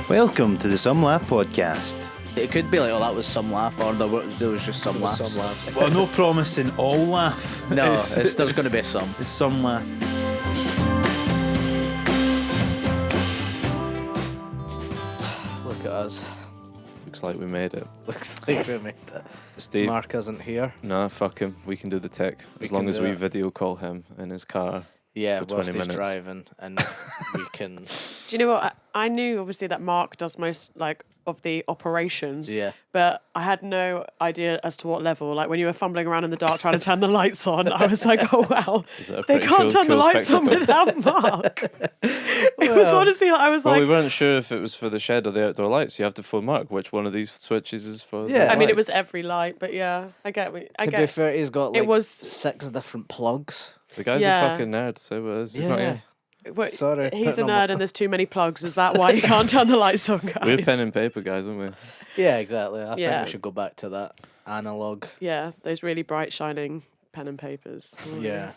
Welcome to the Some Laugh podcast. It could be like, oh, that was some laugh, or there was just some laughs. Some laughs. Well, no promising all laugh. No, there's going to be some. It's some laugh. Look at us. Looks like we made it. Looks like we made it. Steve. Mark isn't here. Nah, fuck him. We can do the tech. As long as we video call him in his car. Yeah, for 20 whilst he's minutes. driving, and we can... Do you know what? I knew obviously that Mark does most of the operations. Yeah. But I had no idea as to what level. Like when you were fumbling around in the dark trying to turn the lights on, I was like, oh wow, they can't turn the lights on without Mark. It was honestly like I was we weren't sure if it was for the shed or the outdoor lights. You have to phone Mark which one of these switches is for. Yeah. the I mean, light. it was every light, but yeah, I get. To be fair, he's got It was- 6 different plugs. The guy's Yeah. a fucking nerd. So it is. He's not here. Wait, Sorry, he's a putting on nerd and there's too many plugs. Is that why you can't turn the lights on, guys? We're pen and paper guys, aren't we? Yeah, exactly. I think Yeah. we should go back to that analog. Yeah, those really bright, shining pen and papers. Oh, Yeah,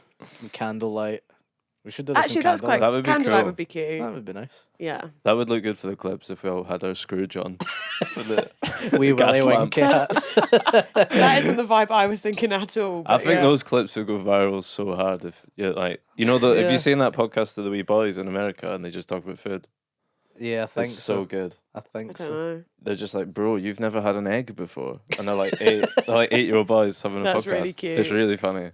candlelight. We should do this Actually, in that's candlelight. quite. That would be Candlelight cool. would be cute. That would be nice. Yeah. That would look good for the clips if we all had our Scrooge on. For the We gas really lamp. wink cats. That isn't the vibe I was thinking at all. I but think yeah. those clips would go viral so hard if have Yeah. you seen that podcast of the wee boys in America and they just talk about food? Yeah, I think It's so good. I I think don't so. know. They're just like, bro, you've never had an egg before, and they're like eight-year-old boys having a That's podcast. really cute. It's really funny.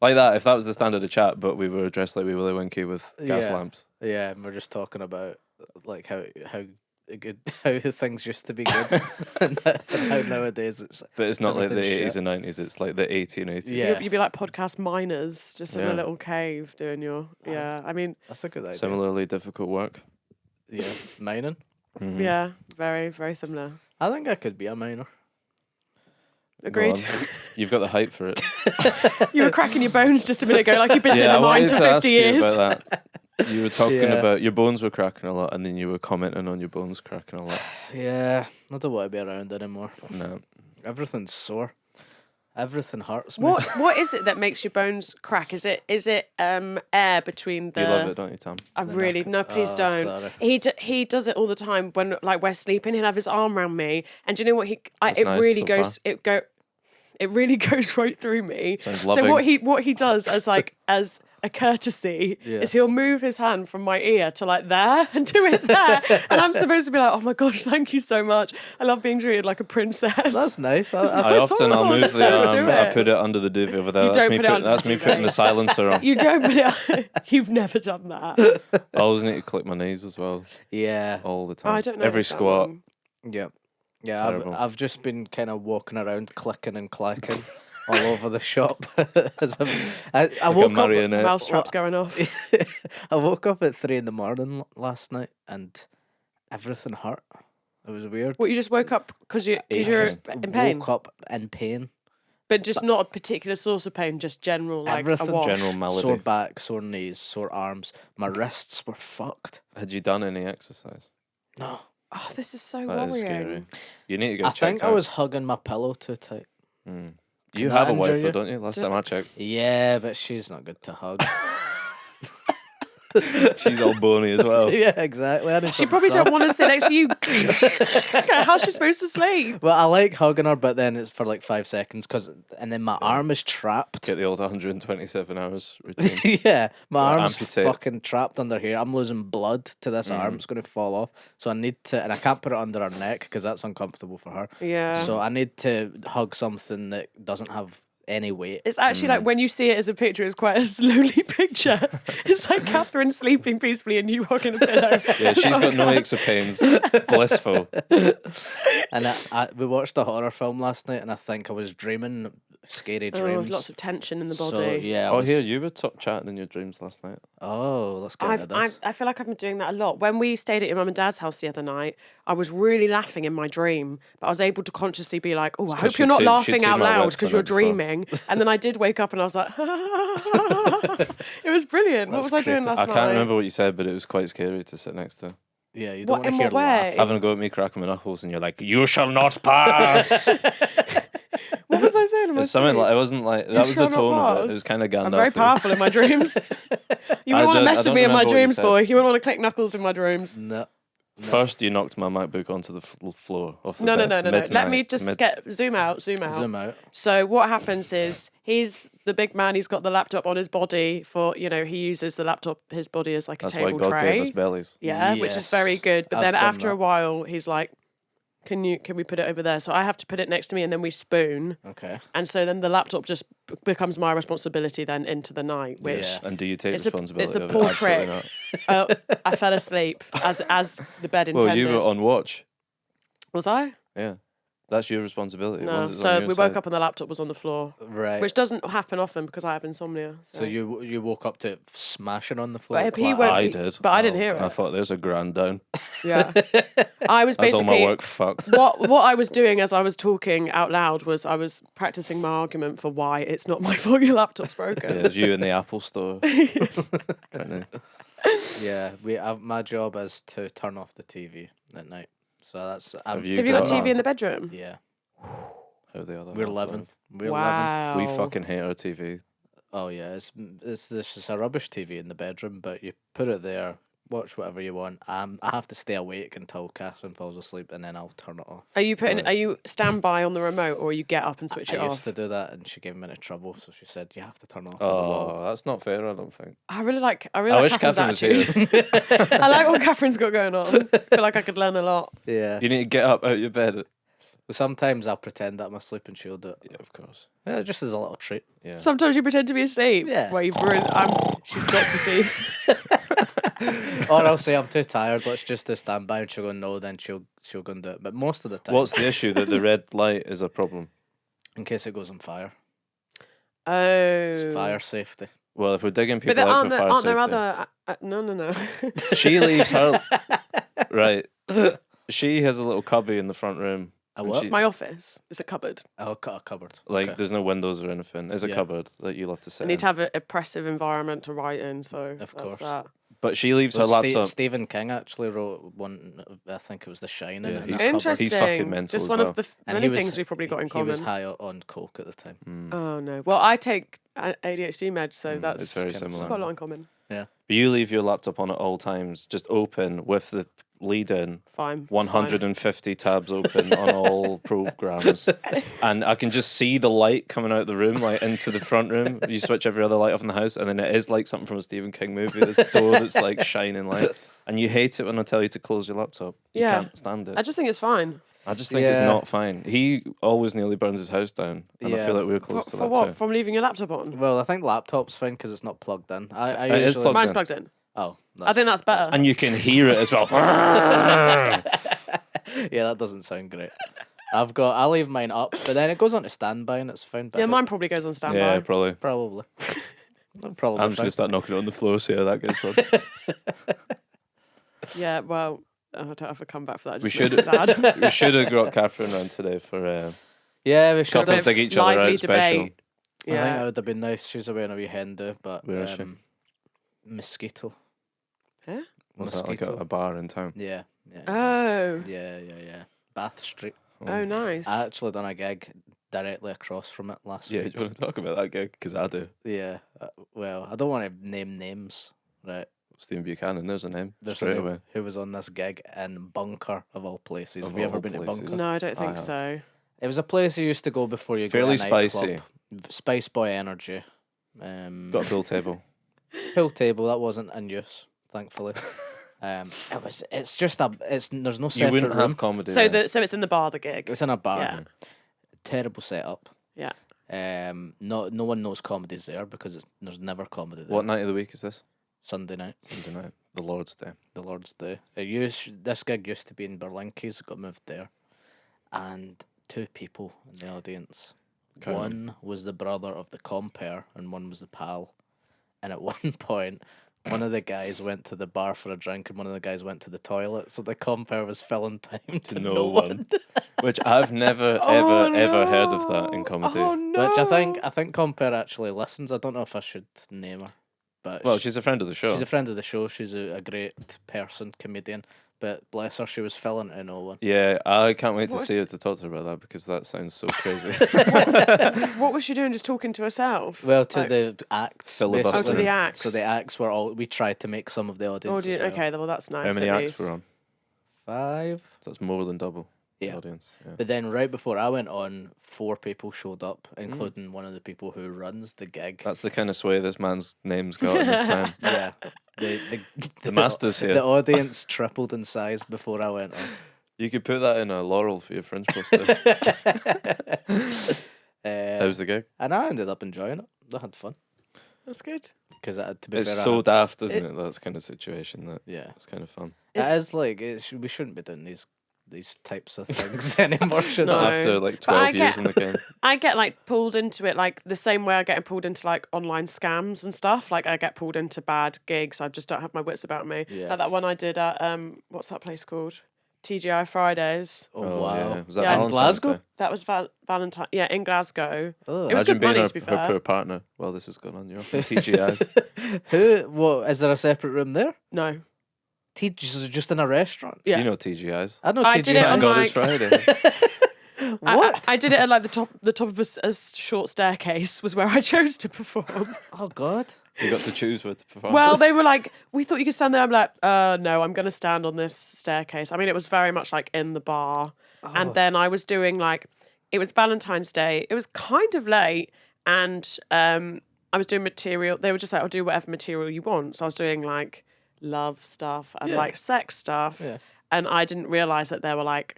Like that, if that was the standard of chat, but we were dressed like we Willy Winky with gas Yeah. lamps. Yeah, and we're just talking about like how good how things used to be good and how nowadays it's. But it's not like the Everything's 80s shit. and 90s, it's like the 1880s. Yeah. You'd be like podcast miners, just in Yeah. a little cave doing your. Yeah, I mean, That's a good idea. Similarly difficult work. Yeah, mining. Mhm. yeah, very, very similar. I think I could be a miner. Go Agreed. on. You've got the height for it. You were cracking your bones just a minute ago, like you've been in Yeah, I the mines wanted for to 50 ask years. you about that. You were talking Yeah. about your bones were cracking a lot, and then you were commenting on your bones cracking a lot. Yeah, I don't want to be around anymore. No. Everything's sore. Everything hurts me. What is it that makes your bones crack? Is it air between the? You love it, don't you, Tom? I really no, please Oh, don't. sorry. He does it all the time when like we're sleeping. He'll have his arm around me, and do you know what That's it nice really so goes far. it really goes right through me. Sounds So loving. what he does as a courtesy Yeah. is he'll move his hand from my ear to like there and do it there, and I'm supposed to be like, oh my gosh, thank you so much. I love being treated like a princess. That's nice. I nice. often I'll move the Don't arm, do I it. put it under the duvet over there. You That's don't me, put it under that's the me duvet. putting the silencer on. You don't put it. You've never done that. I always need to click my knees as well, Yeah. all the Oh, time. I don't know. Every squat. Yeah. Yeah, Terrible. I've just been kind of walking around clicking and clacking all over the shop. I woke up. marionette. Mousetraps going off. I woke up at 3 a.m. last night and everything hurt. It was weird. What, you just woke up because you're Just in pain, Woke up in pain. but just not a particular source of pain, just general like Everything a wash. General malady. Sore back, sore knees, sore arms. My wrists were fucked. Had you done any exercise? No. Oh, this is so That worrying. is scary. You need to get I checked think I out. was hugging my pillow too tight. You Can have that a wife injure though, you? don't you? Last time I checked. Yeah, but she's not good to hug. She's all bony as well. Yeah, exactly. I need She something probably soft. don't want to sit next to you. How's she supposed to sleep? Well, I like hugging her, but then it's for like 5 seconds, and then my arm is trapped. Get the old 127 hours routine. Yeah, my Well, arm's amputate. fucking trapped under here. I'm losing blood to this arm. It's going to fall off. So I need to, and I can't put it under her neck because that's uncomfortable for her. Yeah. So I need to hug something that doesn't have any weight. It's actually like when you see it as a picture, it's quite a lonely picture. It's like Catherine sleeping peacefully and you hugging a pillow. Yeah, she's got no aches or pains. Blissful. And we watched a horror film last night, and I think I was dreaming scary Oh, dreams. lots of tension in the body. So, yeah. I Oh, was- here, you were chatting in your dreams last night. Oh, let's get into this. I feel like I've been doing that a lot. When we stayed at your mum and dad's house the other night, I was really laughing in my dream, but I was able to consciously be like, oh, I 'cause hope you're not she'd laughing seen out my loud webs because on you're it before. dreaming. And then I did wake up and I was like, it was brilliant. What That's was I doing creepy. last I night? can't remember what you said, but it was quite scary to sit next to. Yeah, you What- don't want in to hear what way? laughing. Having a go at me cracking my knuckles, and you're like, "You shall not pass." What was I saying? in my It's something sleep? like it wasn't like that was shall the not tone of it. pass. It was kind of Gandalf. I'm very powerful in my dreams. You wouldn't want to I mess with don't me in my remember what you dreams, said. boy. You wouldn't want to click knuckles in my dreams. No. First, you knocked my MacBook onto the floor. Off the No. bed, Let me just zoom out. Zoom out. So what happens is he's the big man. He's got the laptop on his body for, he uses the laptop, his body as like a That's why table God tray. gave us bellies. Yeah, which is very good. But I've then done after that. a while, he's like, can we put it over there? So I have to put it next to me, and then we spoon. Okay. And so then the laptop just becomes my responsibility then into the night, which Yeah. And do you take it's responsibility a of poor it? Absolutely trick. not. I fell asleep as the bed intended. Well, you were on watch. Was I? Yeah. That's your responsibility. No. Once it's on So your we woke side. up and the laptop was on the floor, Right. which doesn't happen often because I have insomnia. So you woke up to it smashing on the floor. But he clap. went- I did. but I didn't hear I it. thought there's a grand down. Yeah. I was That's all basically my work fucked. what I was doing as I was talking out loud was I was practicing my argument for why it's not my fault your laptop's broken. Yeah, it was you in the Apple store. Trying to- Yeah, my job is to turn off the TV at night. So that's Have So have you got got TV in the bedroom? yeah. How the other We're half 11. live. We're 11. Wow. We fucking hate our TV. Oh yeah, it's a rubbish TV in the bedroom, but you put it there, watch whatever you want. I have to stay awake until Catherine falls asleep, and then I'll turn it off. Are you standby on the remote, or you get up and switch it I off? used to do that, and she gave me into trouble, so she said you have to turn off. the Oh, wall. that's not fair, I don't think. I really like I wish Catherine's Catherine was attitude. here. I like what Catherine's got going on. I feel like I could learn a lot. Yeah. You need to get up out of your bed. Sometimes I'll pretend that I'm asleep and she'll do it. Yeah, of course. Yeah, just as a little treat. Yeah. Sometimes you pretend to be asleep. Yeah. Well, you've ruined. She's got to see. Or I'll say I'm too tired. Let's just do standby, and she'll go no. Then she'll go and do it. But most of the time, What's the issue? That the red light is a problem? in case it goes on fire, Oh. it's fire safety. Well, if we're digging But people there out for fire aren't there safety, other? No. she leaves her right. She has a little cubby in the front room. A And what? she- My office is a cupboard. I'll cut a cupboard. Like, Okay. there's no windows or anything. It's a Yeah. cupboard that you love to sit I need in. to have an oppressive environment to write in. So Of that's course. that. But she leaves Well, her laptop. Stephen King actually wrote one. I think it was The Shining. Yeah, in he's- that cupboard. Interesting. He's fucking mental Just as one well. of the And many he was- things we've probably got in He common. was high on coke at the time. Mm. Oh no. Well, I take ADHD meds, so that's It's very kind of similar. got a lot in common. But you leave your laptop on at all times, just open with the lead in, Fine. it's 150 tabs open on all programs. And I can just see the light coming out of the room, like into the front room. You switch every other light off in the house, and then it is like something from a Stephen King movie. This door that's like shining light. And you hate it when I tell you to close your laptop. You Yeah. can't stand it. I just think it's fine. I just think it's Yeah. not fine. He always nearly burns his house down. And I Yeah. feel like we're For, close to for that what? too. From leaving your laptop on? Well, I think laptop's fine because it's not plugged in. I It is usually plugged Mine's in. plugged in. Oh, I think that's better. And you can hear it as well. yeah, that doesn't sound great. I leave mine up, but then it goes on to standby and it's fine. But Yeah, if it- mine probably goes on standby. Yeah, probably. probably. Probably. I'm just fine. going to start knocking it on the floor, see how that gets on. Yeah, well, I don't have to come back for that. We It just should- makes me sad. We should have got Catherine round today for Yeah, we should couples have. dig each other lively out special. debate. I think that Yeah. would have been nice. She's away on a wee hen do, but Where is she? Mosquito. Huh? Was that like Mosquito. a bar in town? Yeah. Yeah. Oh. Yeah. Bath Street. Oh, nice. I actually done a gig directly across from it last Yeah, do week. you want to talk about that gig? Because I do. Yeah. Well, I don't want to name names, right? Stephen Buchanan, there's a name. There's straight a name away. who was on this gig in Bunker of all places. Of Have you ever all been places. to Bunker? No, I don't I think have. so. It was a place you used to go before you Fairly go to a nightclub. spicy. Spice Boy energy. Got a pool table. Pool table that wasn't in use, thankfully. It's just there's no You separate wouldn't room. have comedy. So there. so it's in the bar, the gig. It's in a bar. Yeah. Terrible setup. Yeah. No one knows comedy's there because there's never comedy there. What night of the week is this? Sunday night, Sunday night. The Lord's Day. the Lord's Day. This gig used to be in Berlinkies, got moved there, and 2 people in the audience. Count 'em. One was the brother of the compere, and one was the pal. And at one point, one of the guys went to the bar for a drink, and one of the guys went to the toilet. So the compere was filling time to No no one. Which I've never, Oh, ever heard of that in comedy. Oh no. Which I think compere actually listens. I don't know if I should name her, but Well, she's a friend of the show. she's a friend of the show. She's a great person, comedian. But bless her, she was filling to no one. Yeah, I can't wait to What? see her to talk to her about that because that sounds so crazy. What was she doing? Just talking to herself? Well, to Like- the acts, Filibuster. Oh, to the acts. So the acts were all. We tried to make some of the audience. Oh, as well. okay, well that's nice. How many at acts least. were on? 5. So that's more than double the Yeah. audience. Yeah. But then right before I went on, 4 people showed up, including one of the people who runs the gig. That's the kind of sway this man's name's got in his time. Yeah. The master's here. The audience tripled in size before I went on. You could put that in a laurel for your Fringe poster. How was the gig? And I ended up enjoying it. I had fun. That's good. Because to be It's fair, so daft, isn't it? That kind of situation. That Yeah. it's kind of fun. It is like, we shouldn't be doing these types of things anymore, should No. we? After like But I 12 years get- in the game. I get like pulled into it like the same way I get pulled into like online scams and stuff. Like I get pulled into bad gigs. I just don't have my wits about me. Yeah. Like that one I did at what's that place called? TGI Fridays. Oh, wow. Yeah. Was that Yeah. In Valentine's Glasgow? Day? That was Valentine. Yeah, in Glasgow. Oh. It was Imagine good being money, her, to be her fair. poor partner. Well, this is going on. You're off in TGI's. What, is there a separate room there? No. Just in a restaurant? Yeah. You know TGI's. I know I did it TGI. on Thank God like- it's Friday. What? I did it at like the top of a short staircase was where I chose to perform. Oh, God. You got to choose where to perform. Well, they were like, we thought you could stand there. I'm like, no, I'm going to stand on this staircase. I mean, it was very much like in the bar. And then I was doing like, it was Valentine's Day. It was kind of late. And I was doing material. They were just like, I'll do whatever material you want. So I was doing like love stuff and like sex stuff. Yeah. And I didn't realise that there were like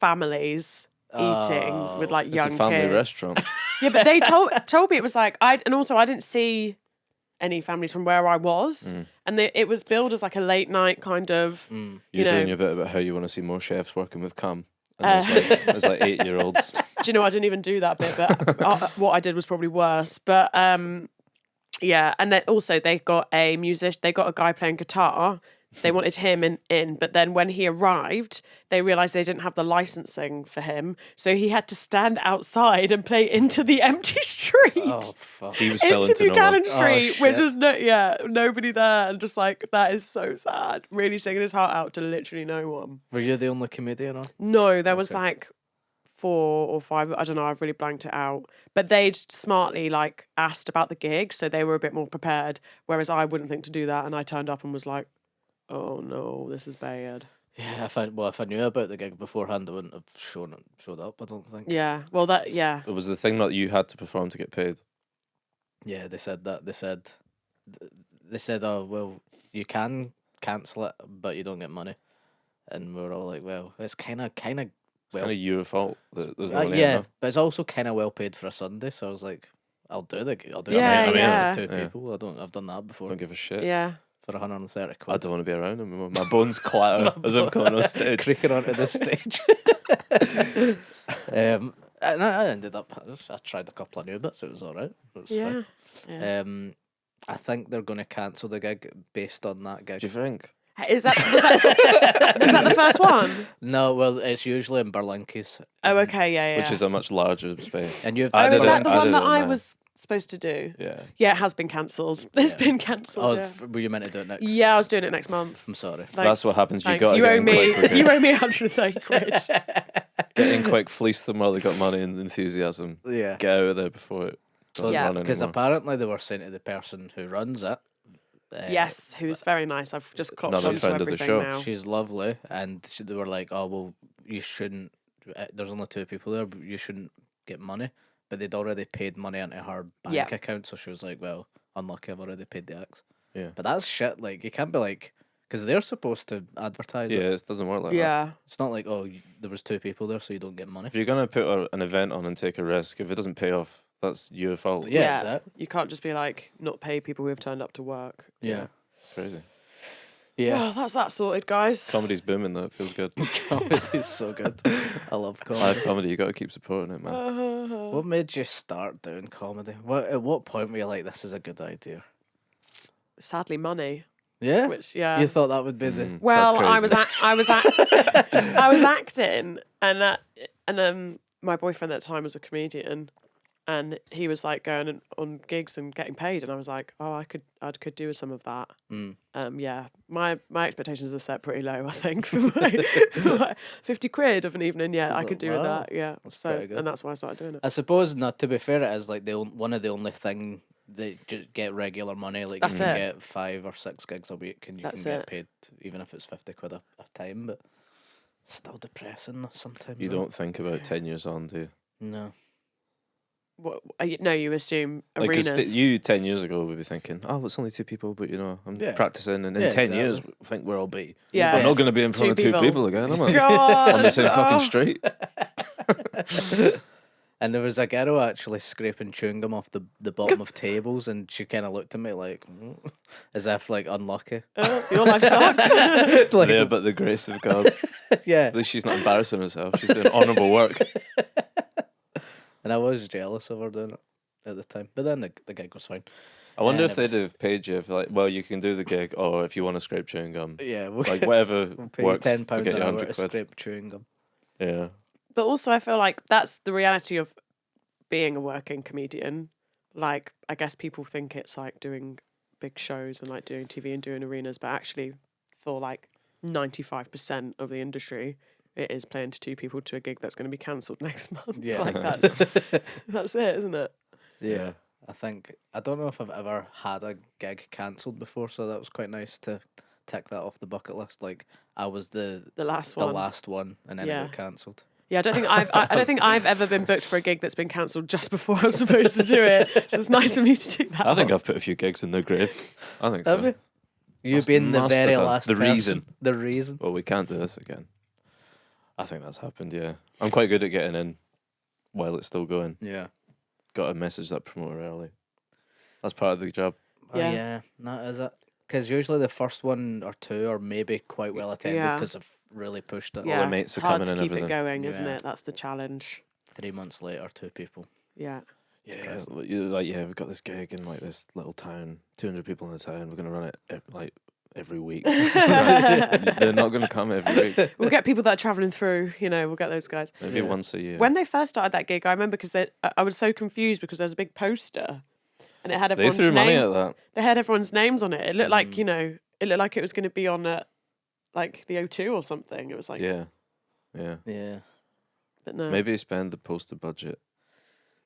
families eating with like it's young a family kids. restaurant. Yeah, but they told me it was like and also I didn't see any families from where I was, and it was billed as like a late night kind of. You're doing your bit about how you want to see more chefs working with cum. And there's like 8-year-olds. Do you know I didn't even do that bit, but what I did was probably worse. But yeah, and then also they got a musician. They got a guy playing guitar. They wanted him in, but then when he arrived, they realised they didn't have the licensing for him, so he had to stand outside and play into the empty street. Oh, fuck. He was filling Into to no Buchanan one. Street, shit. which was nobody there, and just like that is so sad. Really singing his heart out to literally no one. Were you the only comedian on? No, there was like 4 or 5. I don't know. I've really blanked it out. But they'd smartly like asked about the gig, so they were a bit more prepared. Whereas I wouldn't think to do that, and I turned up and was like, "Oh no, this is bad." Yeah, if I knew about the gig beforehand, I wouldn't have showed up, I don't think. Yeah. Well, yeah. It was the thing that you had to perform to get paid. Yeah, they said that. They said, oh, well, you can cancel it, but you don't get money. And we were all like, well, it's kind of It's well, kind of your fault that there's no money yeah, enough. but it's also kind of well paid for a Sunday. So I was like, I'll do it. Yeah, I mean, yeah. to 2 Yeah. people. I've done that before Don't give a shit. Yeah. for 130 I quid. don't want to be around him. My bones clatter as I'm going on stage. Creaking onto the stage. And I ended up. I tried a couple of new bits. It was all right. It was Yeah. fine. Yeah. I think they're going to cancel the gig based on that gig. Do you think? Was that the first one? No, well, it's usually in Berlinkies. Oh, okay, yeah. Which is a much larger space. And you've. I Oh, did was it- that the I one did that it on I there. was supposed to do? Yeah. Yeah, it has been cancelled. It's been cancelled. Oh, yeah. were you meant to do it next? Yeah, I was doing it next month. I'm sorry. Thanks. That's what happens. You Thanks. got to You get owe in quick with me. You it. owe me 130 quid. Get in quick, fleece them while they got money and enthusiasm. Yeah. Get out of there before it doesn't Yeah. run Because anymore. apparently they were saying to the person who runs it. Yes, who's very nice. I've just clocked Another onto friend of the everything show. now. She's lovely, and they were like, "Oh well, you shouldn't. There's only 2 people there. But you shouldn't get money." But they'd already paid money into her bank Yeah. account, so she was like, "Well, unlucky. I've already paid the X." Yeah. But that's shit. Like you can't be like, because they're supposed to advertise Yeah, it. it doesn't work like that. Yeah. It's not like, oh, there was 2 people there, so you don't get money. If you're going to put an event on and take a risk, if it doesn't pay off, that's your fault. Yeah. Yeah. That's it. You can't just be like, not pay people who have turned up to work. Yeah. Crazy. Yeah. Well, that's that sorted, guys. Comedy's booming though. It feels good. Comedy's so good. I love comedy. Live comedy, you got to keep supporting it, man. What made you start doing comedy? At what point were you like, this is a good idea? Sadly, money. Yeah? Which, yeah. You thought that would be the... Well, I was crazy. I was acting, and my boyfriend at the time was a comedian, and he was like going on gigs and getting paid, and I was like, oh, I could do with some of that. Yeah, my expectations are set pretty low, I think, for my 50 quid of an evening. Yeah, I could do with wow. that. Yeah, That's so pretty good. and that's why I started doing it. I suppose, not to be fair, it is like one of the only thing that just get regular money. Like That's you can it. get 5 or 6 gigs a week, and you That's can get it. paid even if it's 50 quid a time. But Still depressing sometimes. You though. don't think about 10 years on, do you? No. What? No, you assume Like, 'cause arenas. you 10 years ago would be thinking, oh, it's only 2 people, but I'm Yeah. practicing, and in Yeah, 10 years, exactly. I think where I'll be. Yeah. I'm not going to be in front of 2 people again, am I? On the same fucking street. And there was a girl actually scraping chewing gum off the bottom of tables, and she kind of looked at me like, as if like unlucky. Your life sucks. Like, Yeah, but the grace of God. yeah. At least she's not embarrassing herself. She's doing honourable work. And I was jealous of her doing it at the time, but then the gig was fine. I wonder if they'd have paid you for, like, well, you can do the gig, or if you want to scrape chewing gum. Yeah, Like, whatever we'll pay you works, £10 forget an your hour 100 to quid. scrape chewing gum. Yeah. But also, I feel like that's the reality of being a working comedian. Like, I guess people think it's like doing big shows and like doing TV and doing arenas, but actually, for like 95% of the industry, it is playing to 2 people to a gig that's going to be cancelled next month. Yeah. Like that's it, isn't it? Yeah. I don't know if I've ever had a gig cancelled before, so that was quite nice to tick that off the bucket list. Like, I was the last one, and then it got cancelled. Yeah, I don't think I've ever been booked for a gig that's been cancelled just before I was supposed to do it. So it's nice for me to do that. I think I've put a few gigs in their grave. I think so. Have you? You've Must- been the must very have done. last The person. reason. The reason. Well, we can't do this again. I think that's happened, yeah. I'm quite good at getting in while it's still going. Yeah. Got to message that promoter early. That's part of the job. Yeah. Yeah, that is it. Because usually the first one or 2 are maybe quite well attended Yeah. because I've really pushed it. Yeah, the mates it's are hard coming to and keep everything. it going, isn't Yeah. it? That's the challenge. 3 months later, 2 people. Yeah. Yeah, you're like, yeah, we've got this gig in like this little town, 200 people in the town. We're going to run it like every week. They're not going to come every week. We'll get people that are travelling through, we'll get those guys. Maybe once a year. When they first started that gig, I remember because I was so confused because there was a big poster and it had they everyone's threw money name. at that. They had everyone's names on it. It looked like, it looked like it was going to be on like the O2 or something. It was like, Yeah. Yeah. but no. Maybe spend the poster budget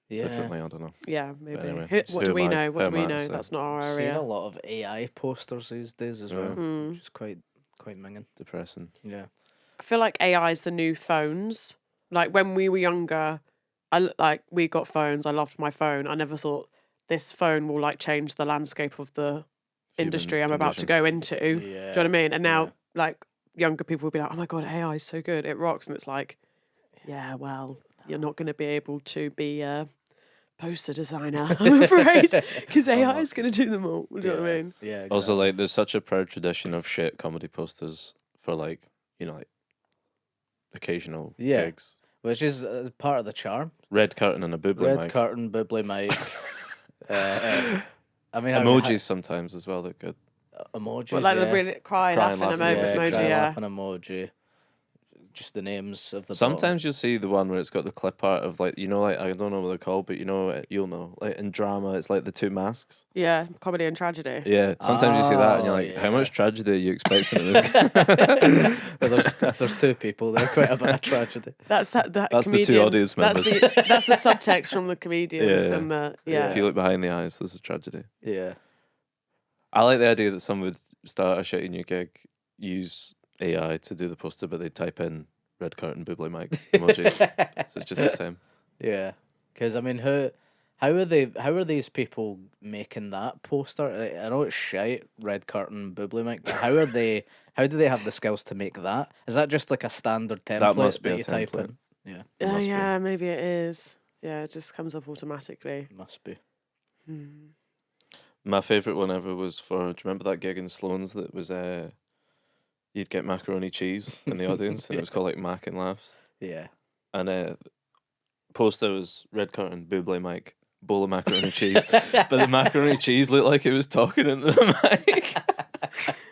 Yeah. differently. I don't know. Yeah, maybe. anyway, What who do we am I? know? What Who do we am I know? to say? That's not our I've seen area. a lot of AI posters these days as well, Yeah. which is quite minging. Depressing. Yeah. I feel like AI is the new phones. Like when we were younger, we got phones. I loved my phone. I never thought this phone will like change the landscape of the industry I'm about to go into. Yeah. Do you know what I mean? And now like younger people will be like, "Oh my god, AI is so good. It rocks." And it's like, yeah, well, you're not going to be able to be a poster designer, I'm afraid, because AI is going to do them all. Do you know what I mean? Yeah. Exactly. Also, like, there's such a proud tradition of shit comedy posters for, like, like occasional gigs. Which is part of the charm. Red curtain and a boobly Red mic. curtain, bubbly mic. I mean, Emojis sometimes as well. They're good. Emojis. But like yeah. the really cry, Crying, laughing laughing, emoji, cry, yeah. laughing emoji. Just the names of the. Sometimes you'll see the one where it's got the clip art of, like, like, I don't know what they're called, but you'll know. Like in drama, it's like the 2 masks. Yeah, comedy and tragedy. Yeah. Sometimes you see that and you're like, how much tragedy are you expecting in this game? if there's 2 people, they're quite a bit of tragedy. That's the 2 comedians- audience members. That's the subtext from the comedians Yeah. and the If you look behind the eyes, there's a tragedy. Yeah. I like the idea that someone would start a shitty new gig, use AI to do the poster, but they type in red curtain boobly mic emojis. So it's just the same. Yeah. Because I mean, how are these people making that poster? I know it's shite, red curtain, boobly mic, but how do they have the skills to make that? Is that just like a standard template That must be a you type template. in? Yeah. It must be. yeah, maybe it is. Yeah, it just comes up automatically. Must be. My favourite one ever was do you remember that gig in Sloan's that was you'd get macaroni cheese in the audience and it was called like Mac and Laughs. Yeah. And poster was red curtain, boobly mic, bowl of macaroni cheese. But the macaroni cheese looked like it was talking into the mic.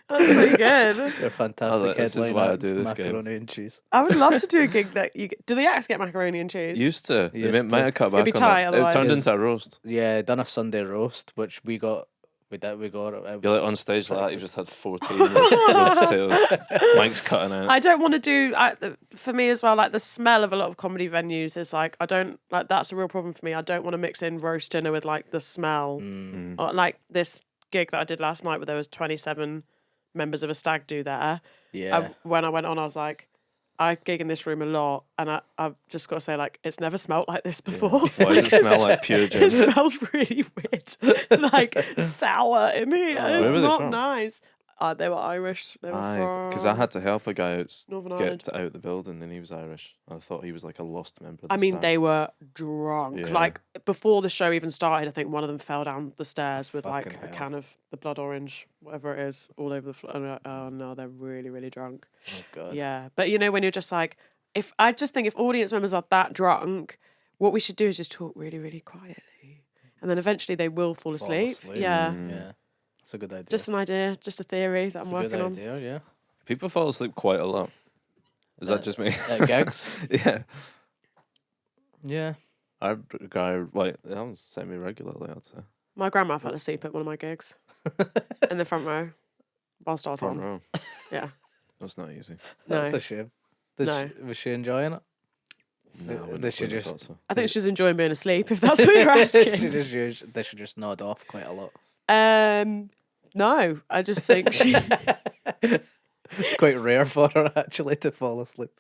That's pretty good. They're fantastic. Oh, this is headline why I act, do this game. macaroni and cheese. I would love to do a gig that do the acts get macaroni and cheese? Used to. Used They to. might have cut It'd back be on tight that. It otherwise. turned Yes. into a roast. Yeah, done a Sunday roast, which we got. It You're like on stage like that, you've just had 14 roast potatoes. Mike's cutting out. I don't want to do. For me as well, like the smell of a lot of comedy venues is like I don't like. That's a real problem for me. I don't want to mix in roast dinner with like the smell. Or, like this gig that I did last night, where there was 27 members of a stag do there. Yeah. When I went on, I was like, I gig in this room a lot, and I've just got to say, like, it's never smelt like this before. Why does it smell like pure gin? It smells really weird, like sour in here. Where It's were they not from? nice. They were Irish. They were Because I had to help a guy Northern Ireland. get out the building, and he was Irish. I thought he was like a lost member of the I mean, staff. they were drunk. Yeah. Like, before the show even started, I think one of them fell down the stairs with like Fucking a hell. can of the blood orange, whatever it is, all over the floor. Oh no, they're really, really drunk. Oh god. Yeah, but you know, when you're just like, if audience members are that drunk, what we should do is just talk really, really quietly, and then eventually they will fall asleep. Yeah, Yeah. It's a good idea. just an idea, just a theory that it's I'm a working good on. idea, yeah. People fall asleep quite a lot. Is that just me? At gigs? Yeah. Yeah. Our guy, like, that was semi-regularly, I'd say. My grandma fell asleep at one of my gigs in the front row whilst I was Front on. row. Yeah, That's not easy. no. That's a shame. Was she enjoying it? No, I wouldn't- Did she wouldn't have just- thought so. I think she's enjoying being asleep, if that's what you're asking. They should just nod off quite a lot. No, I just think she. It's quite rare for her actually to fall asleep.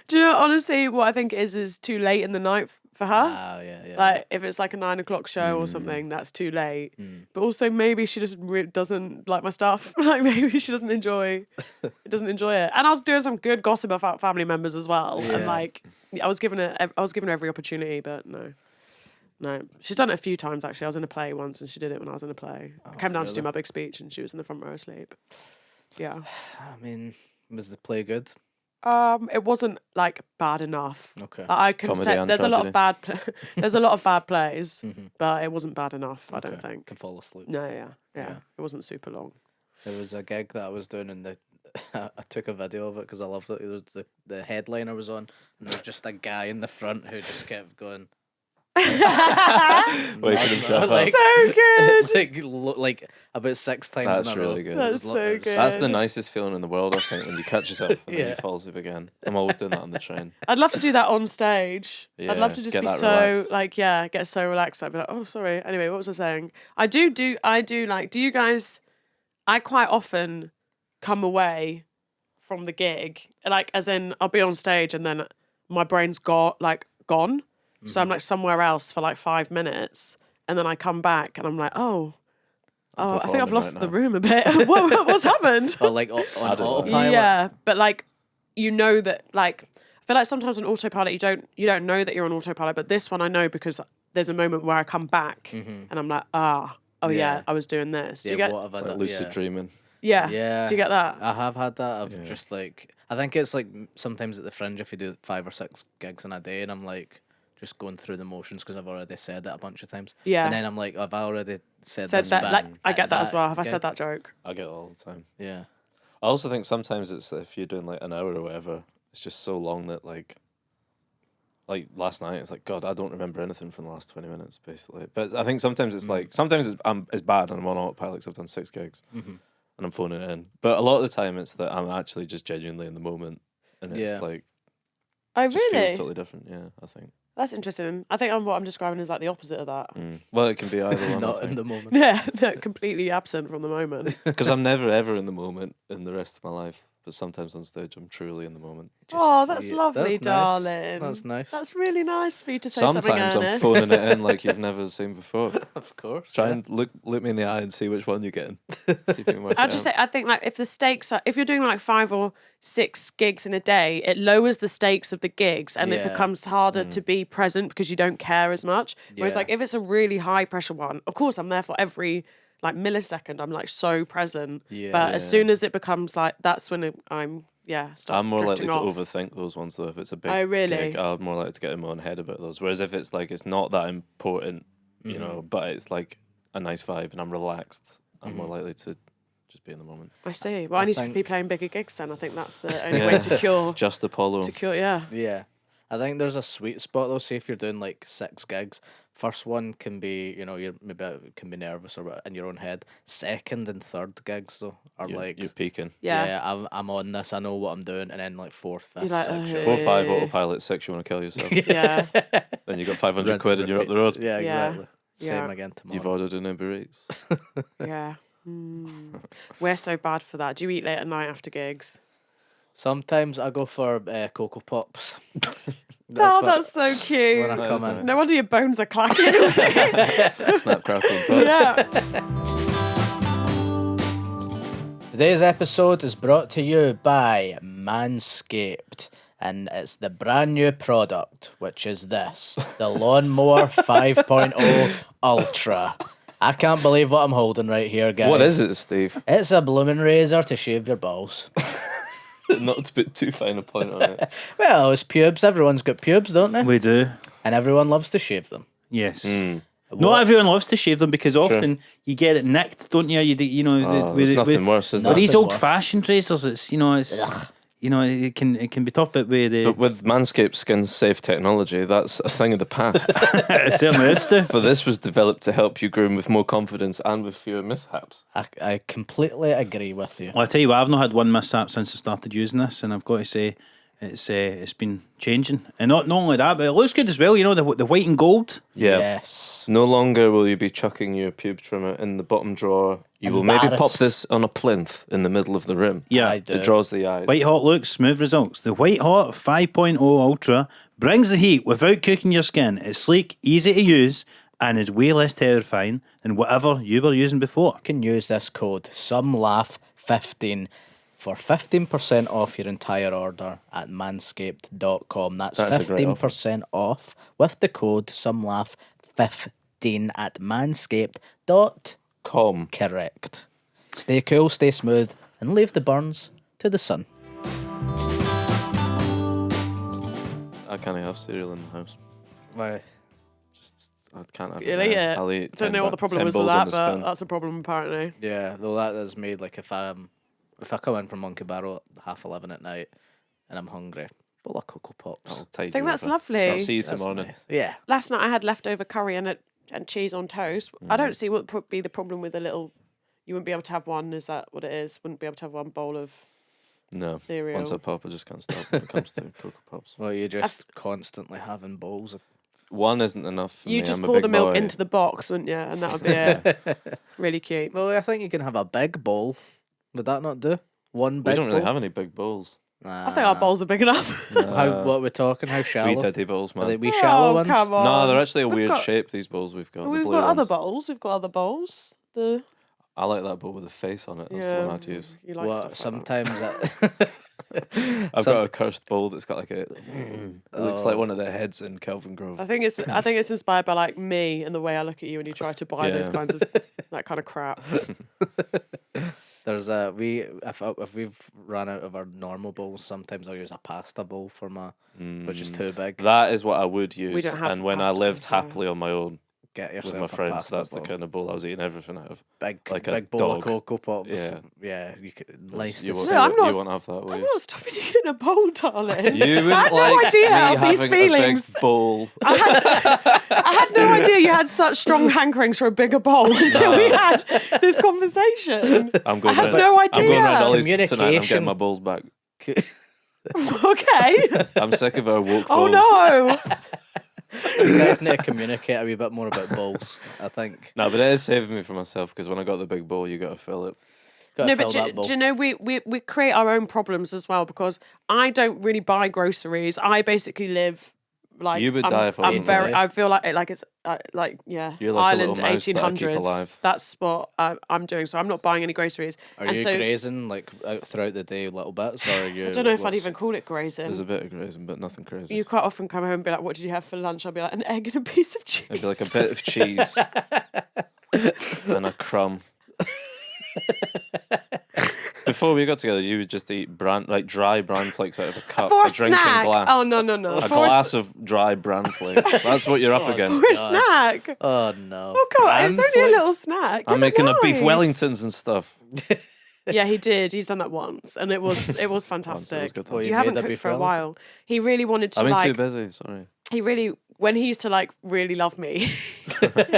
Do you know, honestly, what I think is too late in the night for her. Ah, yeah. Like, if it's like a 9 o'clock show or something, that's too late. But also, maybe she just doesn't like my stuff. Like, maybe she doesn't enjoy it. And I was doing some good gossip about family members as well. And Yeah. like, I was given her every opportunity, but no. She's done it a few times actually. I was in a play once, and she did it when I was in a play. I came down to do really? my big speech, and she was in the front row asleep. Yeah. I mean, was the play good? It wasn't like bad enough. Okay. Like, I can Comedy say and there's a lot of tragedy. there's a lot of bad plays, but it wasn't bad enough. I don't Okay. think. To fall asleep. No, yeah. It wasn't super long. There was a gig that I was doing and I took a video of it because I loved it. It was the headliner was on and there was just a guy in the front who just kept going. Waking himself up. Like, So good. like about 6 times That's in a row. really good. That's It was so it was- good. That's the nicest feeling in the world, I think, when you catch yourself and then Yeah. you fall asleep again. I'm always doing that on the train. I'd love to do that on stage. I'd love Yeah, to just get be that so relaxed. like get so relaxed. I'd be like, oh sorry. Anyway, what was I saying? I do like. Do you guys? I quite often come away from the gig, like as in I'll be on stage and then my brain's gone. So I'm like somewhere else for like 5 minutes, and then I come back and I'm like, oh, I think I've performing lost right the now. room a bit. What's happened? Or like on I don't know. autopilot. Yeah, but like you know that like I feel like sometimes on autopilot you don't know that you're on autopilot, but this one I know because there's a moment where I come back and I'm like, oh yeah, Yeah. I was doing this. Do Yeah, you get? what have I It's like done? lucid Yeah. dreaming. Yeah. Yeah. Do you get that? I have had that. I've just like I think it's like sometimes at the Fringe if you do 5 or 6 gigs in a day, and I'm like just going through the motions because I've already said it a bunch of times. Yeah. And then I'm like, I've already said Said this that. bit Like I at get that as well. Have I gig. said that joke? I get it all the time. Yeah. I also think sometimes it's if you're doing like an hour or whatever, it's just so long that like last night, it's like, God, I don't remember anything from the last 20 minutes, basically. But I think sometimes it's like, sometimes it's bad and I'm on autopilot 'cause I've done 6 gigs and I'm phoning it in. But a lot of the time it's that I'm actually just genuinely in the moment and it's Yeah. like, Oh just feels really? totally different. Yeah, I think. That's interesting. I think what I'm describing is like the opposite of that. Well, it can be either one. Not in the moment. Yeah, no, completely absent from the moment. Because I'm never ever in the moment in the rest of my life. But sometimes on stage, I'm truly in the moment. Oh, that's yeah, lovely, that's nice. darling. That's nice. That's really nice for you to say something Sometimes I'm earnest. phoning it in like you've never seen before. Of course. Try and look me in the eye and see which one you're getting. See if you can work I'd it just out. say, I think like if the stakes are, if you're doing like 5 or 6 gigs in a day, it lowers the stakes of the gigs and it Yeah. becomes harder to be present because you don't care as much. Whereas Yeah. like if it's a really high pressure one, of course I'm there for every like millisecond. I'm like so present. Yeah. But as soon as it becomes like, that's when I'm start I'm more likely drifting to off. overthink those ones though. If it's a big Oh, really? gig, I'm more likely to get in my own head about those. Whereas if it's like it's not that important, you know, but it's like a nice vibe and I'm relaxed, I'm more likely to just be in the moment. I see. Well, I need to think- be playing bigger gigs then. I think that's the only way to cure. Just Apollo. Yeah. Yeah. I think there's a sweet spot though. Say if you're doing like 6 gigs, first one can be, you know, you're maybe can be nervous or in your own head. Second and third gigs though are like, You're peaking. Yeah. I'm on this. I know what I'm doing, and then like 4th, 5th, You're like, 6th. 4 or 5 autopilot, 6 you want to kill yourself. Yeah. Then you got 500 Rinse quid and and you're up the repeat. road. Yeah, Yeah. exactly. Yeah. Same again tomorrow. You've ordered an Uber Eats. Yeah. We're so bad for that. Do you eat late at night after gigs? Sometimes I go for Cocoa Pops. That's so cute. When I come in. No wonder your bones are clacking. Snap, crackle, and pop. Yeah. Today's episode is brought to you by Manscaped, and it's the brand new product, which is this, the Lawnmower 5.0 Ultra. I can't believe what I'm holding right here, guys. What is it, Steve? It's a blooming razor to shave your balls. Not to put too fine a point on it. Well, it's pubes. Everyone's got pubes, don't they? We do. And everyone loves to shave them. Yes. Not everyone loves to shave them because often you get it nicked, don't you? There's nothing worse, is there? With these Nothing old-fashioned razors, it can be tough, but with Manscaped skin-safe technology, that's a thing of the past. it certainly is. Stu. For this was developed to help you groom with more confidence and with fewer mishaps. I completely agree with you. Well, I tell you what, I've not had one mishap since I started using this, and I've got to say, it's been changing, and not only that, but it looks good as well. You know, the white and gold. Yeah. Yes. No longer will you be chucking your pube trimmer in the bottom drawer. You will maybe pop Embarrassed. this on a plinth in the middle of the room. Yeah, I do. It draws the eyes. White Hot looks, smooth results. The White Hot 5.0 Ultra brings the heat without cooking your skin. It's sleek, easy to use, and is way less terrifying than whatever you were using before. You can use this code SOMELAUGH15 for 15% off your entire order at manscaped.com. That's a great 15% off with the code SOMELAUGH15 at manscaped.com. Correct. Stay cool, stay smooth, and leave the burns to the sun. I can't have cereal in the house. Why? I can't have Really? it. I'll eat Don't know what the problem is with that, but that's a problem apparently. Yeah, though that is made like if I come in from Monkey Barrow at 11:30 at night and I'm hungry, bowl of Cocoa Pops. I'll tide I think you that's over. lovely. I'll see you That's tomorrow. nice. Yeah. Last night I had leftover curry and cheese on toast. I don't see what would be the problem with a little. You wouldn't be able to have one. Is that what it is? Wouldn't be able to have one bowl of No. cereal. Once I pop, I just can't stop when it comes to Cocoa Pops. Well, you're just constantly having bowls of. One isn't enough for me. You just I'm a pour big the milk boy. into the box, wouldn't you? And that would be it. Really cute. Well, I think you can have a big bowl. Would that not do? One big We don't really bowl? have any big bowls. I think our bowls are big enough. How, what are we talking? How shallow? We diddy bowls, man. Are they wee shallow ones? Come on. No, they're actually a We've weird got- shape, these bowls we've got. the We've blue got other ones. bowls. We've got other bowls. I like that bowl with a face on it. That's the one I'd use. You like What? stuff like Sometimes I've got a cursed bowl that's got like a. It looks like one of the heads in Kelvin Grove. that. I think it's inspired by like me and the way I look at you when you try to buy those Yeah. kinds of that kind of crap. there's if we've run out of our normal bowls, sometimes I'll use a pasta bowl for my, which is too big. That is what I would use. don't have And when I pasta lived bowls, yeah. happily on my own Get with yourself my a friends, pasta that's bowl. the kind of bowl I was eating everything out of. Big like a big bowl of dog. Cocoa Pops. Yeah. Yeah. You could nice. You to won't, see. No, I'm not- you won't have that, will I'm you? not stopping you in a bowl, darling. You wouldn't I had no like idea me of these having feelings. a big bowl. I had no idea you had such strong hankerings for a bigger bowl until we had this conversation. I'm going I had round, no I'm going idea. round Ollie's tonight. I'm Communication. getting my bowls back. Okay. I'm sick of our woke Oh bowls. no. You guys need to communicate a wee bit more about bowls. I think. No, but it is saving me from myself because when I got the big bowl, you got to fill it. Gotta No, fill but that bowl. do you know we create our own problems as well because I don't really buy groceries. I basically live like You would I'm, die if I I'm wasn't very. there. I feel like it's like yeah, You're like a Ireland little mouse that I keep 1800s. alive. That's what I'm doing. So I'm not buying any groceries. Are and you so grazing like out throughout the day, little bits, or are you? I don't know if I'd what's- even call it grazing. There's a bit of grazing, but nothing crazy. You quite often come home and be like, "What did you have for lunch?" I'll be like, "An egg and a piece of cheese." It'd be like a bit of cheese and a crumb. Before we got together, you would just eat dry bran flakes out of a cup, For a drinking snack. glass. Oh no. A For glass of dry bran flakes. That's what you're up against. For a snack. Oh no! Oh god, it's only a Cornflakes? little snack. I'm Yeah, making they're a beef nice. Wellingtons and stuff. Yeah, he did. He's done that once, and it was Once, it was fantastic. good. Oh, You you haven't made a cooked beef for a Wellington? while. He really wanted to I've been too like. busy. Sorry. He really when he used to like really love me.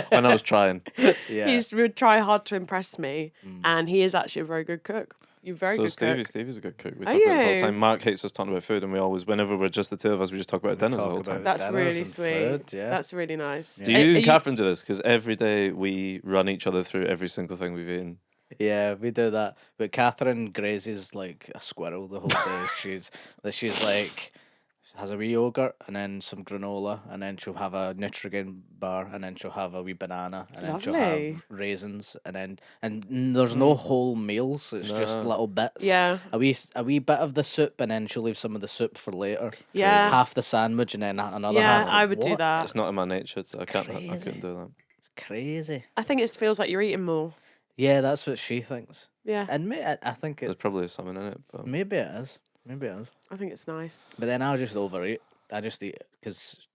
When I was trying. Yeah. He used to try hard to impress me, and he is actually a very good cook. You're very So good cook. Stevie's a good cook. We Are talk about this all the you? time. Mark hates us talking about food, and we always, whenever we're just the two of us, we just talk about dinners talk all the about time. That's dinners really and sweet. food, yeah. That's really nice. Do you and Catherine do this? Because every day we run each other through every single thing we've eaten. Yeah, we do that. But Catherine grazes like a squirrel the whole day. she's like has a wee yogurt and then some granola, and then she'll have a Nutrigrain bar, and then she'll have a wee banana, and then she'll Lovely. have raisins, and there's no whole meals. It's just little bits. Yeah. A wee bit of the soup, and then she'll leave some of the soup for later. Yeah. Half the sandwich, and then another Yeah, half. I would do What? that. It's not in my nature. I couldn't do that. Crazy. I think it feels like you're eating more. Yeah, that's what she thinks. Yeah. And I think There's probably something in it, but maybe it is. Maybe it is. I think it's nice. But then I'll just overeat. I just eat because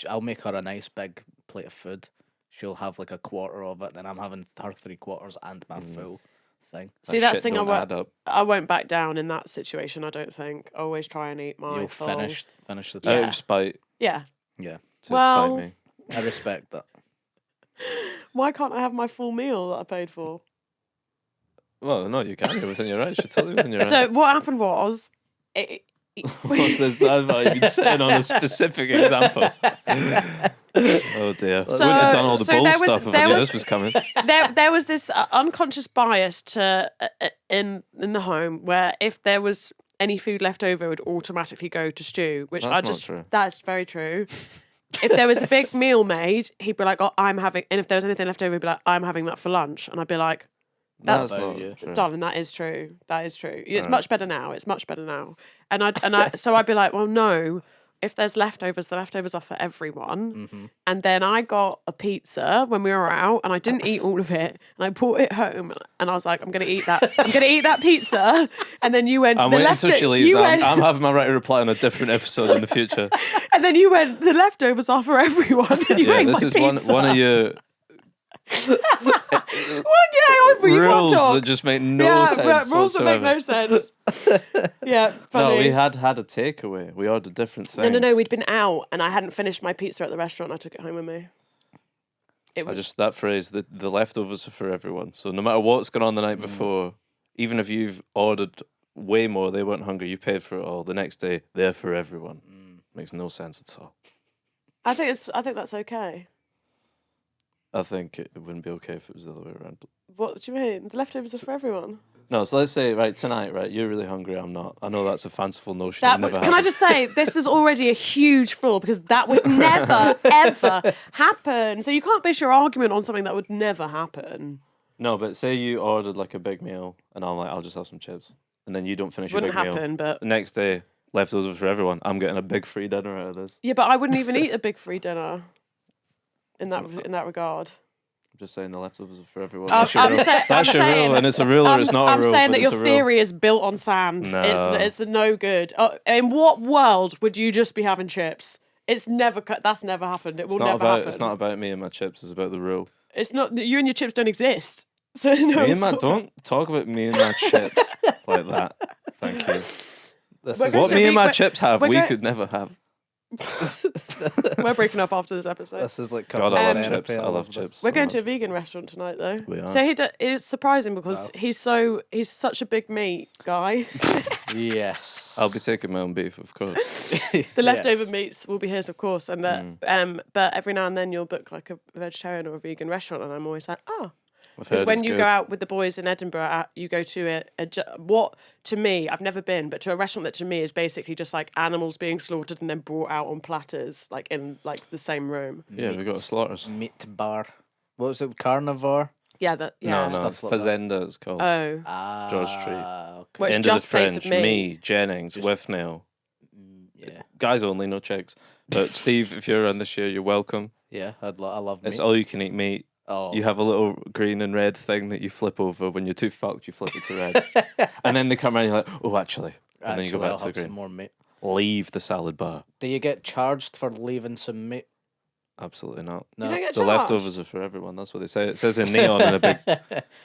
I'll make her a nice big plate of food. She'll have like a quarter of it, then I'm having her 3/4 and my full thing. See, that that's the shit thing. don't add up. I won't back down in that situation. I don't think. I always try and eat my You'll full. finish the Out thing. of spite. Yeah. Yeah, To Well- spite me. I respect that. Why can't I have my full meal that I paid for? Well, no, you can. You're within your rights. You're totally within your rights. So what happened was, What's this? I've been sitting on a specific example. Oh dear. So- I wouldn't have done all the so bold there was- stuff if there I knew was- this was coming. there was this unconscious bias to in the home where if there was any food left over, it would automatically go to Stu, which That's not true. That's very true. If there was a big meal made, he'd be like, "Oh, I'm having," and if there was anything left over, he'd be like, "I'm having that for lunch," and I'd be like, That's That's not you. true. "Darling, that is true. That is true. It's much better now. It's much better now." So I'd be like, "Well, no. If there's leftovers, the leftovers are for everyone." Mm-hmm. And then I got a pizza when we were out, and I didn't eat all of it, and I brought it home, and I was like, "I'm going to eat that. I'm going to eat that pizza." And then you went, I'm "The waiting until she leaves. you went, I'm having my right to reply on a different episode in the future. and then you went, "The leftovers are for everyone." And you Yeah, ate this my is pizza. one of your you rules talk. that just make no sense rules that make whatsoever. no sense. Yeah, funny. No, we had a takeaway. We ordered different things. No, we'd been out, and I hadn't finished my pizza at the restaurant. I took it home with me. It was that phrase, the leftovers are for everyone. So no matter what's gone on the night before, even if you've ordered way more, they weren't hungry, you paid for it all. The next day, they're for everyone. Makes no sense at all. I think that's okay. I think it wouldn't be okay if it was the other way around. What do you mean? The leftovers are for everyone. No, so let's say tonight, you're really hungry. I'm not. I know that's a fanciful notion. That It never can I happened. just say this is already a huge flaw because that would never ever happen. So you can't base your argument on something that would never happen. No, but say you ordered like a big meal, and I'm like, I'll just have some chips, and then you don't finish Wouldn't your big happen, meal. but The next day, leftovers for everyone. I'm getting a big free dinner out of this. yeah, but I wouldn't even eat a big free dinner. In that regard. I'm just saying the leftovers are for everyone. I'm That's your rule. I'm That's your saying- rule, and it's a rule or it's not a I'm rule. saying but that it's your a rule. theory is built on sand. No. It's no good. In what world would you just be having chips? It's never. That's never happened. It will never happen. It's not about me and my chips. It's about the rule. It's not. You and your chips don't exist. So no. Me it's and my not. don't talk about me and my chips like that. Thank you. This We're is going What to me and my we're- chips have, we're we go- could never have. We're breaking up after this episode. this is like God, I love couples chips. therapy. I love this. chips. We're so going to a much. vegan restaurant tonight, though. We are. So it's surprising because he's such a big meat guy. Yes. I'll be taking my own beef, of course. The leftover meats will be his, of course, and but every now and then you'll book like a vegetarian or a vegan restaurant, and I'm always like, I've because heard when it's you good. go out with the boys in Edinburgh, you go to what to me I've never been, but to a restaurant that to me is basically just like animals being slaughtered and then brought out on platters, like in like the same room. Yeah, we got slaughters. Meat bar. What was it? Carnivore? Yeah, No, Stuff like that. Fazenda it's called. Oh, Ah, George Street. Okay. Well, it's End of just the face French. of me. Me, Jennings, Withnail. Yeah. Guys only, no chicks. But Steve, if you're around this year, you're welcome. Yeah, I love meat. It's all you can eat meat. Oh. You have a little green and red thing that you flip over. When you're too fucked, you flip it to red. And then they come around and you're like, oh, actually. And then you go Actually, back I'll to the have some green. more meat. Leave the salad bar. Do you get charged for leaving some meat? Absolutely not. No. you don't get The charged? leftovers are for everyone. That's what they say. It says in neon in a big thing.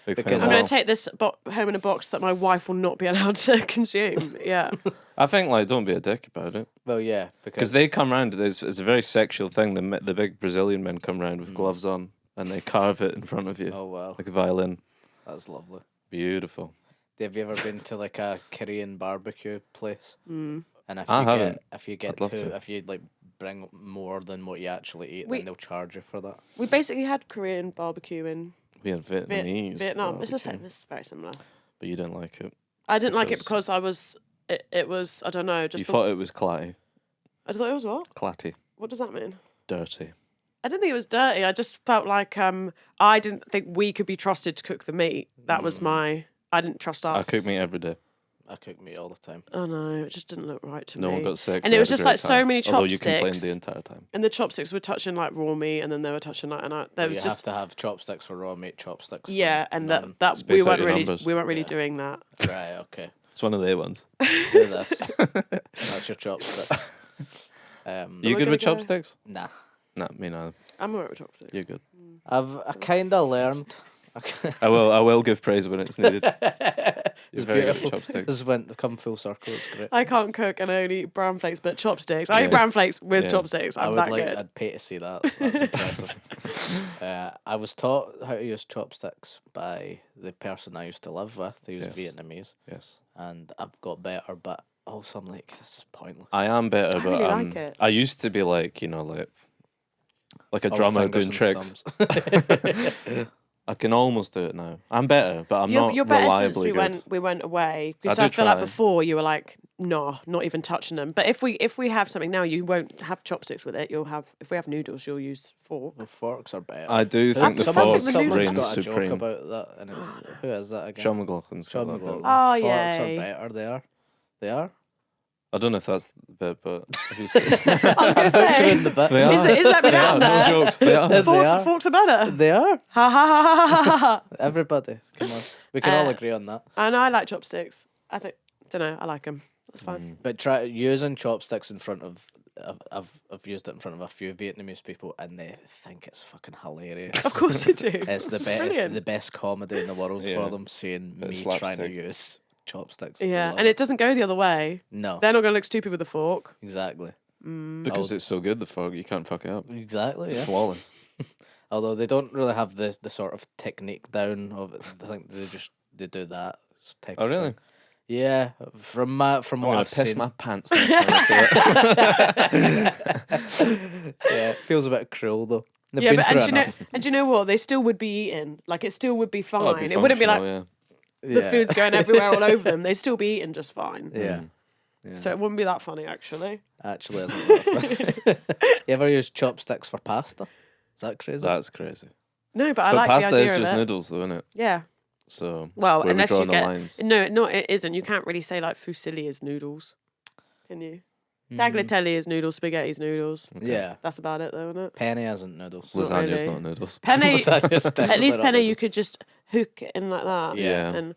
Because I'm as well. going to take this home in a box that my wife will not be allowed to consume. Yeah. I think, don't be a dick about it. Well, yeah, Because they come round, it's a very sexual thing. The big Brazilian men come round with gloves on and they carve it in front of you Oh wow, like a violin. that's lovely. Beautiful. Have you ever been to like a Korean barbecue place? Mm. And I haven't. if you get I'd love to. if you like bring more than what you actually eat, We- then they'll charge you for that. We basically had Korean barbecue in We had Vietnamese. Vietnam. It's the barbecue, same. It's very similar. but you didn't like it. I didn't like it Because- because it was, I don't know, just You thought it was clatty. I thought it was what? Clatty. What does that mean? Dirty. I didn't think it was dirty. I just felt like I didn't think we could be trusted to cook the meat. That was I didn't trust us. I cook meat every day. I cook meat all the time. Oh no, it just didn't look right to me. No one got sick. And we it was had a just great like so time. many Although you chopsticks. complained the entire time. And the chopsticks were touching like raw meat, and then they were touching like, there was You just have to have chopsticks for raw meat chopsticks. yeah, and none. that Space out your we numbers. weren't really Yeah. doing that. Right, okay. It's one of their ones. Do this. That's your chopstick. You I good gonna with go? chopsticks? Nah. Nah, me neither. I'm alright with chopsticks. You're good. I kind of learned. I will give praise when it's needed. It's very good at beautiful. chopsticks. This went come full circle. It's great. I can't cook and I only eat brown flakes, but chopsticks. I Yeah. eat brown flakes with Yeah. chopsticks. I I'm would that like. good. I'd pay to see that. That's impressive. I was taught how to use chopsticks by the person I used to live with, who's Yes. Vietnamese, Yes. and I've got better. But also, I'm like, this is pointless. I am better, I but really like it. I used to be like, like a All drummer fingers doing and tricks. thumbs. I can almost do it now. I'm better, but I'm You're not better since reliably good. we went away. Because I I do feel like try. before you were like, no, not even touching them. But if we have something now, you won't have chopsticks with it. If we have noodles, you'll use fork. The forks are better. I do think the Someone- fork someone's reigns got a supreme. joke about that, and it's, who is that again? Sean McLaughlin's got Sean that McLaughlin. bit. Oh, Forks yay. are better. They are. They are. I don't know if that's the bit, but if you say, I was going to Which say, is the bit? they are. is let me They down are, there. no jokes. They are. Forks, They are. forks are better. They are. Ha ha ha ha ha ha. Everybody, come on. We can all Uh, agree on that. And I like chopsticks. I don't know, I like them. That's fine. But try using chopsticks in front of. I've used it in front of a few Vietnamese people, and they think it's fucking hilarious. Of course they do. It's the best. brilliant. The best comedy in the world Yeah. for them seeing Bit of me trying to slapstick. use chopsticks. Yeah, Love and it doesn't go the other way. no, They're not going to look stupid with a fork. exactly, Because it's so good, the fork, you can't fuck it up. exactly. Yeah. Flawless. Although they don't really have the sort of technique down of it. I think they do that type. Oh, of really? thing. Yeah, from what I'm going I've to piss seen. my pants next time I see it. Yeah, it feels a bit cruel though. They've Yeah, been but through and enough. you know what? They still would be eaten. Like it still would be fine. Oh, it'd It wouldn't be like functional, the Yeah. food's going everywhere all over them. They'd still be eaten just fine. Yeah. So it wouldn't be that funny actually. Actually, isn't that fun? You ever use chopsticks for pasta? Is that crazy? That's crazy. No, but I But like pasta the idea is just of it. noodles, though, isn't it? Yeah. So Well, where are we unless you drawing the get lines? no, it isn't. You can't really say like fusilli is noodles, can you? Tagliatelle is noodles, spaghetti is noodles. Yeah. That's about it, though, isn't it? Penne isn't noodles. Lasagna's really. not noodles. Penne, Lasagna's at definitely least not penne, you noodles. could just hook it in like that. Yeah. And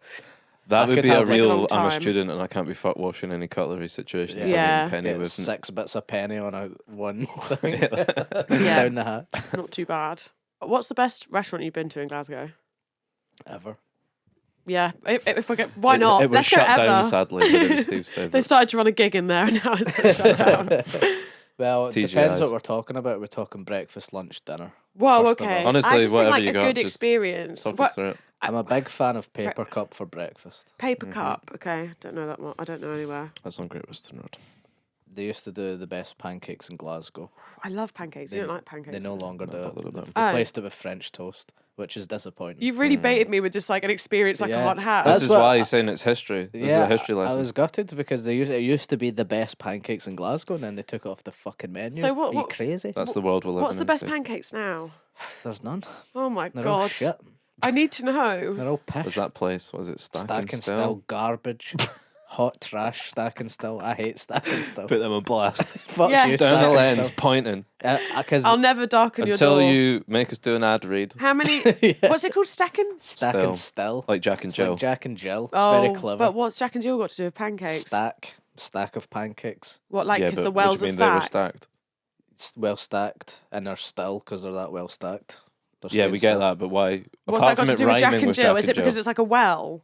That I would could be a have, like, a real, long I'm a time. student and I can't be fuck washing any cutlery situation. if I'm Yeah. eating penny Get with 6 bits of penny on a one thing. Yeah. Down the hat. not too bad. What's the best restaurant you've been to in Glasgow? Ever. Yeah, if I get, why not? It was Let's shut go down, ever. sadly, but it was Steve's They favourite. started to run a gig in there, and now it's been shut down. Well, it TGIs. depends what we're talking about. We're talking breakfast, lunch, dinner. Whoa, First of okay. all. Honestly, I just whatever think, like, you a got, good just experience. Talk What, us through it. I'm a big fan of paper cup for breakfast. paper cup? Okay, don't know that one. I don't know anywhere. That's on Great Western Road. They used to do the best pancakes in Glasgow. I love pancakes. You don't like pancakes? They no longer do bothered it. about They've them. replaced it with French toast, which is disappointing. You've really baited me with just like an experience I Yeah. can't have. That's This is what why I- he's saying it's history. This is a history I lesson. was gutted because it used to be the best pancakes in Glasgow, and then they took it off the fucking menu. So what- Are you what- crazy? That's the world we're living What's the in. best Steve. pancakes now? There's none. Oh my They're all god! shit. I need to know. They're all pish. Was that place? Was it Stack Stack and and Still? Still garbage. Hot trash, Stack and Still. I hate Stack and Still. Put them on blast. Fuck Yeah. you, Down Stack the and lens, Still. pointing. Because I'll never darken your Until door. you make us do an ad read. How many? What's it called? Stacking? Stack Still. and Still. Like Jack and It's Jill. like Jack and Jill. It's Oh, very clever. but what's Jack and Jill got to do with pancakes? Stack of pancakes. What, like, yeah, because but the what do wells you are mean they were stacked? stacked? It's well stacked, and they're still because they're that well stacked. They're Yeah, staying we get still. that, but why? What's Apart that got from to it do with Jack rhyming and with Jill? Jack Is and it because Jill. it's like a well?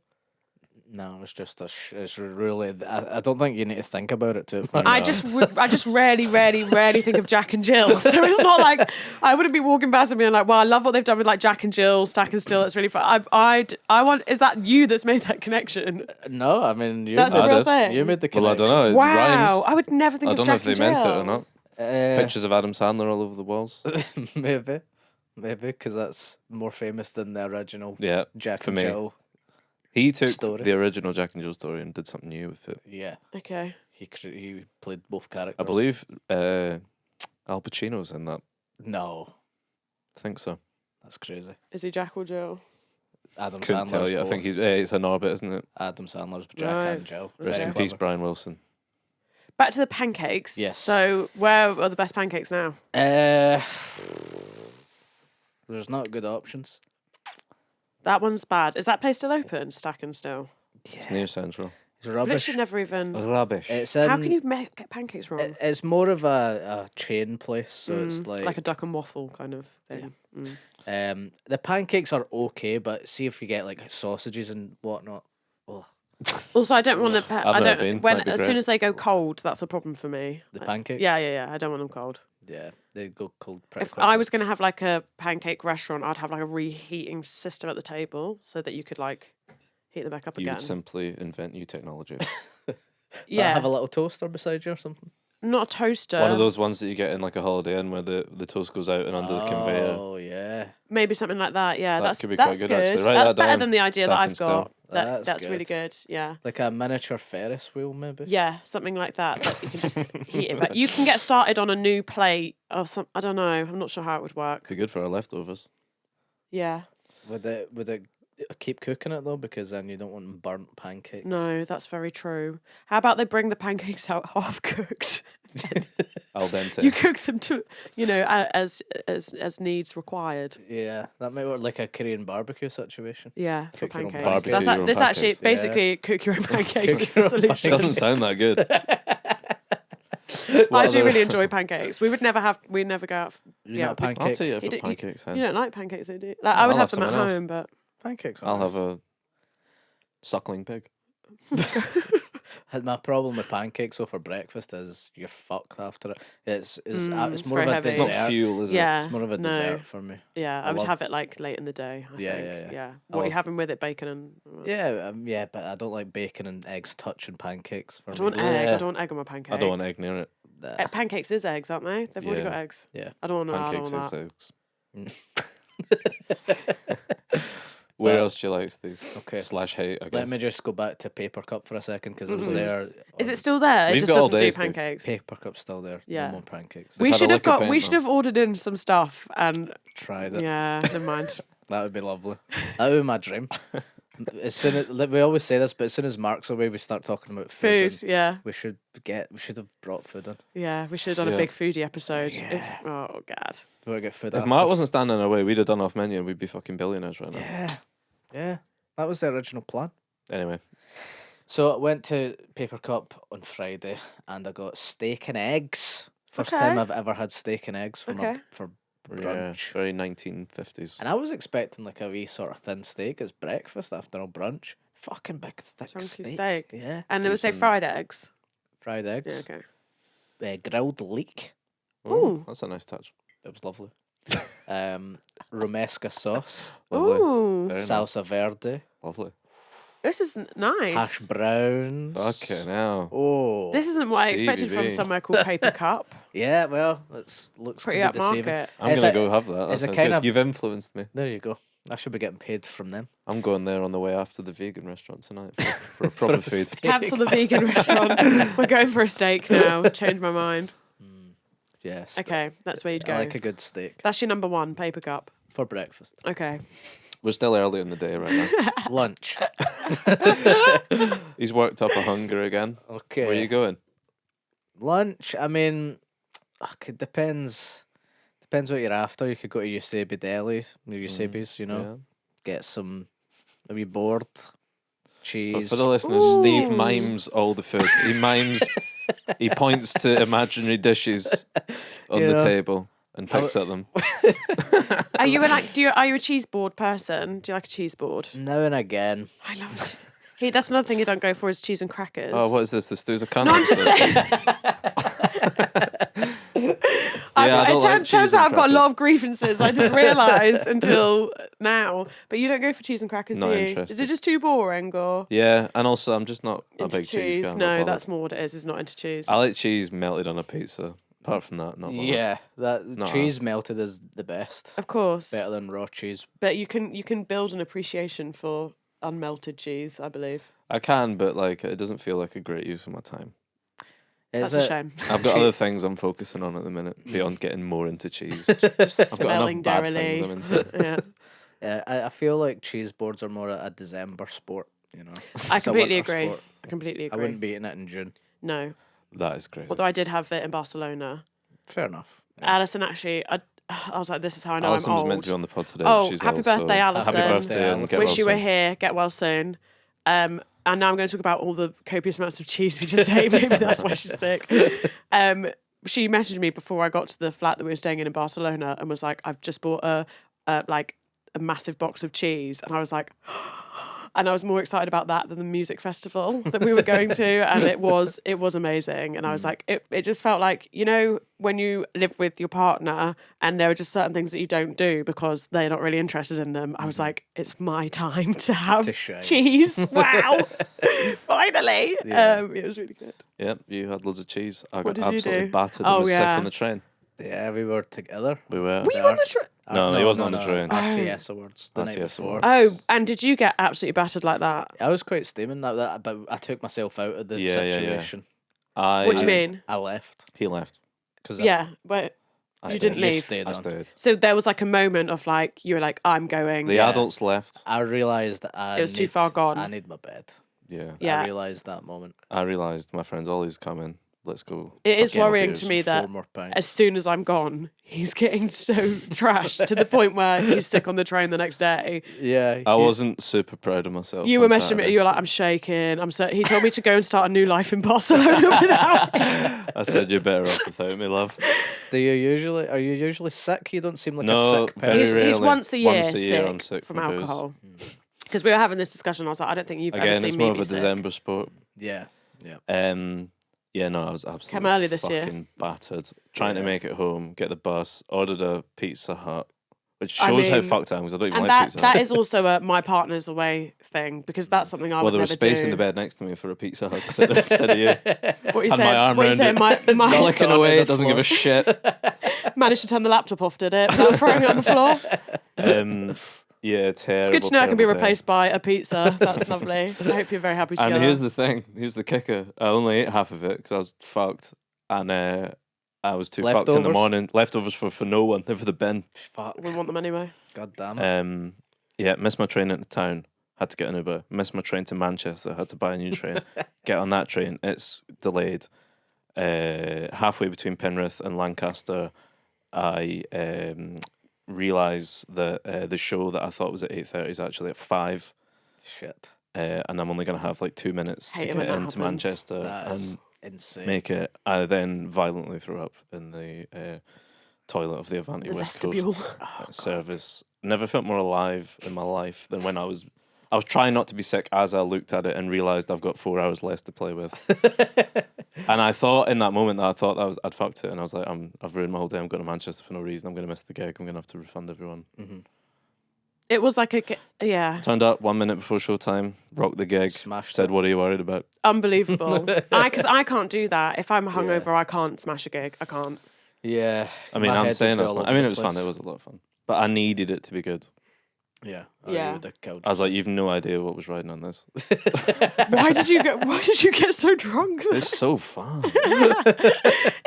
No, it's just it's really. I don't think you need to think about it too much. I just rarely think of Jack and Jill. So it's not like I wouldn't be walking past and being like, "Well, I love what they've done with like Jack and Jill, Stack and Still. It's really fun." I want. Is that you that's made that connection? No, I mean you. That's made, a real did. thing. You made the Well, I connection. don't know. It Wow, rhymes. I would never think I of don't know Jack if they and meant it Jill. or not. Pictures of Adam Sandler all over the walls. Maybe. Maybe because that's more famous than the original Yeah, Jack for and me. Jill. He took Story. the original Jack and Jill story and did something new with it. Yeah, Okay. he played both characters. I believe Al Pacino's in that. No, I think so. that's crazy. Is he Jack or Jill? Adam Couldn't Sandler's tell you. I both. think it's an orbit, isn't it? Adam Sandler's Jack Right. and Jill. Rest Very in peace, clever. Brian Wilson. Back to the pancakes. Yes. So where are the best pancakes now? There's not good options. That one's bad. Is that place still open? Stacking still. It's near Central. It's But it rubbish. should never even. Rubbish. It's How can you get pancakes wrong? It's more of a chain place, so it's like a duck and waffle kind of thing. the pancakes are okay, but see if you get like sausages and whatnot. Oh, Also, I don't want to. I never don't. been. When Might be as great. soon as they go cold, that's a problem for me. the pancakes. Yeah. I don't want them cold. Yeah, they go cold pretty If quickly. I was going to have like a pancake restaurant, I'd have like a reheating system at the table so that you could like heat them back up You again. would simply invent new technology. Yeah, have a little toaster beside you or something. not a toaster. One of those ones that you get in like a Holiday Inn where the toast goes out and under the conveyor. Oh yeah, Maybe something like that. Yeah, That that's could be quite that's good, good. actually. Write That's that better down. than the idea that Stack I've and got. still. That's Really good. good. Yeah. like a miniature Ferris wheel, maybe. Yeah, something like that. That you can just heat it. But you can get started on a new plate or some. I don't know. I'm not sure how it would work. Be good for our leftovers. Yeah. Would it keep cooking it though? Because then you don't want burnt pancakes. No, that's very true. How about they bring the pancakes out half cooked? Al dente. You cook them to, as needs required. Yeah, that might work like a Korean barbecue situation. Yeah, for Cook your own pancakes. barbecue That's your own this actually pancakes. basically cook your own pancakes is your the own solution. Doesn't sound that good. I do other- really enjoy pancakes. We never go out. You're Yeah, not a big- I'll pancake. take it You for don't- pancakes then. You don't like pancakes, do you? Like I would I'll have have them at something else. home, but Pancakes. Are I'll nice. have a suckling pig. My problem with pancakes though for breakfast is you're fucked after it. It's more very of a heavy. It's dessert. not fuel, is yeah, It's more of a no. dessert for me. Yeah, I I would love- have it like late in the day. I Yeah, think. yeah. What are you love- having with it? Bacon and. Yeah, but I don't like bacon and eggs touching pancakes. For I don't me. want egg. I Yeah. don't want egg on my pancake. I don't want egg near it. Pancakes is eggs, aren't they? They've already Yeah. got eggs. Yeah. I don't want Pancakes that. is eggs. Where Well, else do you like, Steve? Okay. Slash hate, I guess. Let me just go back to Paper Cup for a second because it was Mhm. there. Is it still there? It We've just got all doesn't day, do Steve. pancakes. Paper Cup's still there. Yeah. No more pancakes. We had a should have liquor got. paint We now. should have ordered in some stuff and Tried it. yeah, never mind. That would be lovely. That would be my dream. As soon as we always say this, but as soon as Mark's away, we start talking about food. Food, and yeah, We should have brought food in. yeah. We should have done a Yeah. big foodie episode. Yeah. Oh God. Do we get food If after? Mark wasn't standing in our way, we'd have done off menu and we'd be fucking billionaires right now. Yeah. That was the original plan. Anyway, So I went to Paper Cup on Friday and I got steak and eggs. First Okay. time I've ever had steak and eggs for Okay. for yeah, brunch. very 1950s. And I was expecting like a wee sort of thin steak as breakfast after a brunch. Fucking big thick Chunky steak. Yeah. And it was say Decent. fried eggs. Fried Yeah. eggs. Okay. Grilled leek. Oh, that's a nice touch. It was lovely. Romesca sauce. Lovely. Ooh, Very nice. Salsa verde. Lovely. this is nice. Hash browns. Fucking hell. Oh. This isn't what I Stevie expected from B. somewhere called Paper Cup. Yeah, well, it looks Pretty to be deceiving. upmarket. I'm It's going a- to go have that. That it's a sounds kind good. of- You've influenced me. There you go. I should be getting paid from them. I'm going there on the way after the vegan restaurant tonight for a proper a food. steak. Cancel the vegan restaurant. We're going for a steak now. Change my mind. Yes. Okay, that's where you'd go. I like a good steak That's your number one, Paper Cup. for breakfast. Okay. We're still early in the day right now. Lunch. He's worked up a hunger again. Okay. Where are you going? Lunch. I mean, it depends. Depends what you're after. You could go to Yusebi Deli, Yusebi's, get some a wee board, For, cheese. for the listeners, Steve mimes all the food. He points to imaginary dishes on You the know. table and picks at them. Are you are you a cheese board person? Do you like a cheese board? Now and again. I love it. That's another thing you don't go for is cheese and crackers. Oh, what is this? The Stu's a cunt? No, I'm just saying. Yeah, I don't like Turns cheese out and I've got a lot crackers. of grievances I didn't realise until now. But you don't go for cheese and crackers, Not do you? Is interested. it just too boring or Yeah, and also I'm just not a into big cheese guy. I'm not No, bothered. that's more what it is. It's not into cheese. I like cheese melted on a pizza. Apart from that, not much. Yeah, that Not cheese asked. melted is the best. Of course. Better than raw cheese. But you can build an appreciation for unmelted cheese, I believe. I can, but like it doesn't feel like a great use of my time. That's a shame. I've got other things I'm focusing on at the minute beyond getting more into cheese. Just I've got smelling enough bad dairy. things I'm into. Yeah. Yeah, I feel like cheese boards are more a December sport. You know, I It's a completely winter agree. sport. I completely I agree. wouldn't be eating it in June. No. That is crazy. Although I did have it in Barcelona. Fair enough. Alison actually, I was like, this is how I know Alison I'm was old. meant to be on the pod today. Oh, but she's happy ill, so birthday, Alison. Happy birthday and get Wish well you were soon. here. Get well soon. And now I'm going to talk about all the copious amounts of cheese we just ate. Maybe that's why she's sick. She messaged me before I got to the flat that we were staying in Barcelona and was like, I've just bought a massive box of cheese. And I was like, and I was more excited about that than the music festival that we were going to. And it was amazing. And I was like, it just felt like, you know, when you live with your partner and there are just certain things that you don't do because they're not really interested in them. I was like, it's my time to have shine. cheese. Wow. Finally. Yeah. It was really good. Yep, you had loads of cheese. I What got did you absolutely do? battered Oh, and was sick yeah. on the train. Yeah, we were together. We were. Were you on the train? No, he wasn't on the train. RTS Awards the night RTS before. Awards. Oh, and did you get absolutely battered like that? I was quite steaming that, but I took myself out of the Yeah, yeah, yeah. situation. What do you mean? I left. He left. Cause Yeah, but I You stayed. didn't leave? Stayed I on. stayed. so there was like a moment of like, you were like, I'm going. The Yeah. adults left. I realised It was too far gone. I need my bed. Yeah. Yeah. I realised that moment. I realised my friend's Ollie's coming. Let's go. It is have some worrying beers. to me 4 that more pints. as soon as I'm gone, he's getting so trashed to the point where he's sick on the train the next day. Yeah, I wasn't super proud of myself. You were on messaging me, Saturday. you were like, I'm shaking. He told me to go and start a new life in Barcelona without me. I said you're better off without me, love. Are you usually sick? You don't seem like No, a sick very person. rarely. He's once a year, Once a year I'm sick from from booze. alcohol. Because we were having this discussion, I was like, I don't think you've ever Again, seen it's me more of be a sick. December sport. Yeah, yeah. Yeah, no, I was absolutely Came early this year. fucking battered. Trying to make it home, get the bus, ordered a Pizza Hut, which I shows how mean, fucked I am because I don't even And like that Pizza that Hut. is also a my partner's away thing because that's something I Well, would there never was space do. in the bed next to me for a Pizza Hut to sit there instead of you. What you Had my saying? arm What you round saying? it. My Clicking on away, the it doesn't give a shit. managed to turn the laptop off, did it? Without throwing it on the floor. Yeah, terrible. It's good to know I can be terrible day. replaced by a pizza. That's lovely. I hope you're very happy to And go. here's the thing. Here's the kicker. I only ate half of it because I was fucked, and I was too fucked in the Leftovers? morning. Leftovers for no one. They're for the bin. Fuck. We want them anyway. God damn it. Yeah, missed my train into town. Had to get an Uber. Missed my train to Manchester. Had to buy a new train. Get on that train. It's delayed. Halfway between Penrith and Lancaster, I realise that the show that I thought was at 8:30 is actually at 5. Shit. And I'm only going to have like 2 minutes Hate it to when get that into happens. Manchester That and is insane. make it. I then violently threw up in the toilet of the Avanti The West vestibule. Coast service. Never felt more alive in my life than when I was trying not to be sick as I looked at it and realised I've got 4 hours less to play with. And I thought in that moment that I'd fucked it, and I was like, I've ruined my whole day. I'm going to Manchester for no reason. I'm going to miss the gig. I'm going to have to refund everyone. Mm-hmm. It was like yeah, Turned up 1 minute before showtime, rocked the gig, Smashed said, it. "What are you worried about?" unbelievable. Because I can't do that. If I'm hungover, I can't smash a gig. I can't. Yeah. I mean, my I'm head saying would be that's all fun. over I mean, the it was fun. place. It was a lot of fun, but I needed it to be good. Yeah. Yeah. You would have killed I was like, "You've no idea what was riding on this. Why did you get so drunk? It's so fun."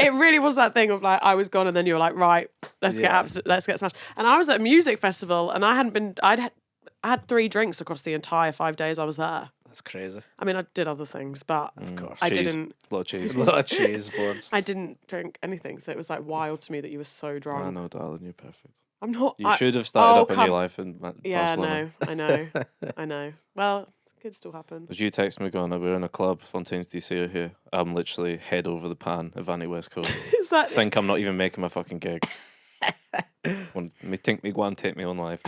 It really was that thing of like I was gone and then you were like, right, let's get smashed. And I was at a music festival and I had 3 drinks across the entire 5 days I was there. That's crazy. I mean, I did other things, but Of course. I Cheese. didn't. A lot of cheese. A lot of cheese boards. I didn't drink anything, so it was like wild to me that you were so drunk. I know, darling, you're perfect. I'm not. You should have started up in come- your life in Yeah, Barcelona. no, I know. Well, it could still happen. As you text me going, we're in a club, Fontaine's DC are here. I'm literally head over the pan, Avanti West Coast. Is that? Think I'm not even making my fucking gig. When me think me go and take me own life.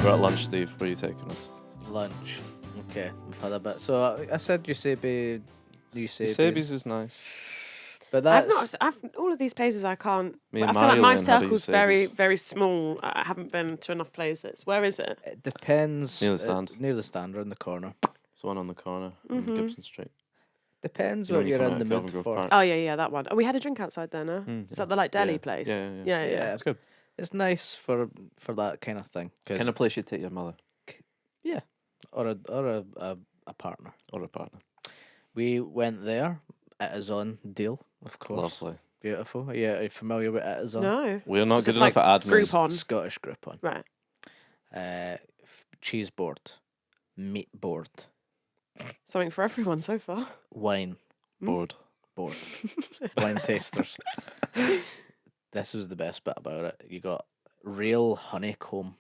We're at lunch, Steve. Where are you taking us? Lunch. Okay, we've had a bit. So I said Eusebi. Sabi's is nice. But I've that's not. All of these places I can't. Me and I feel like Mario my learned how to circle's use very, Sabres. very small. I haven't been to enough places. Where is it? it depends. Near the stand. Near the stand, around the corner. There's one on the corner on Gibson Street. Depends You know what when you you're come in out the of mood Kelvin Grove for. Park. Oh yeah, that one. Oh, we had a drink outside there. No, is that the like deli Yeah. place? Yeah. Yeah, It's good. it's nice for that kind of thing. Kind of place you'd take your mother Yeah, or a partner. or a partner. We went there. It is on deal, of course. Lovely. Beautiful. Yeah, are you familiar with it is on? No. We're not Is good this enough like at admin. Groupon? Scottish Groupon. Right. Cheese board, meat board, Something for everyone so far. wine Bored. board, wine tasters. This was the best bit about it. You got real honeycomb.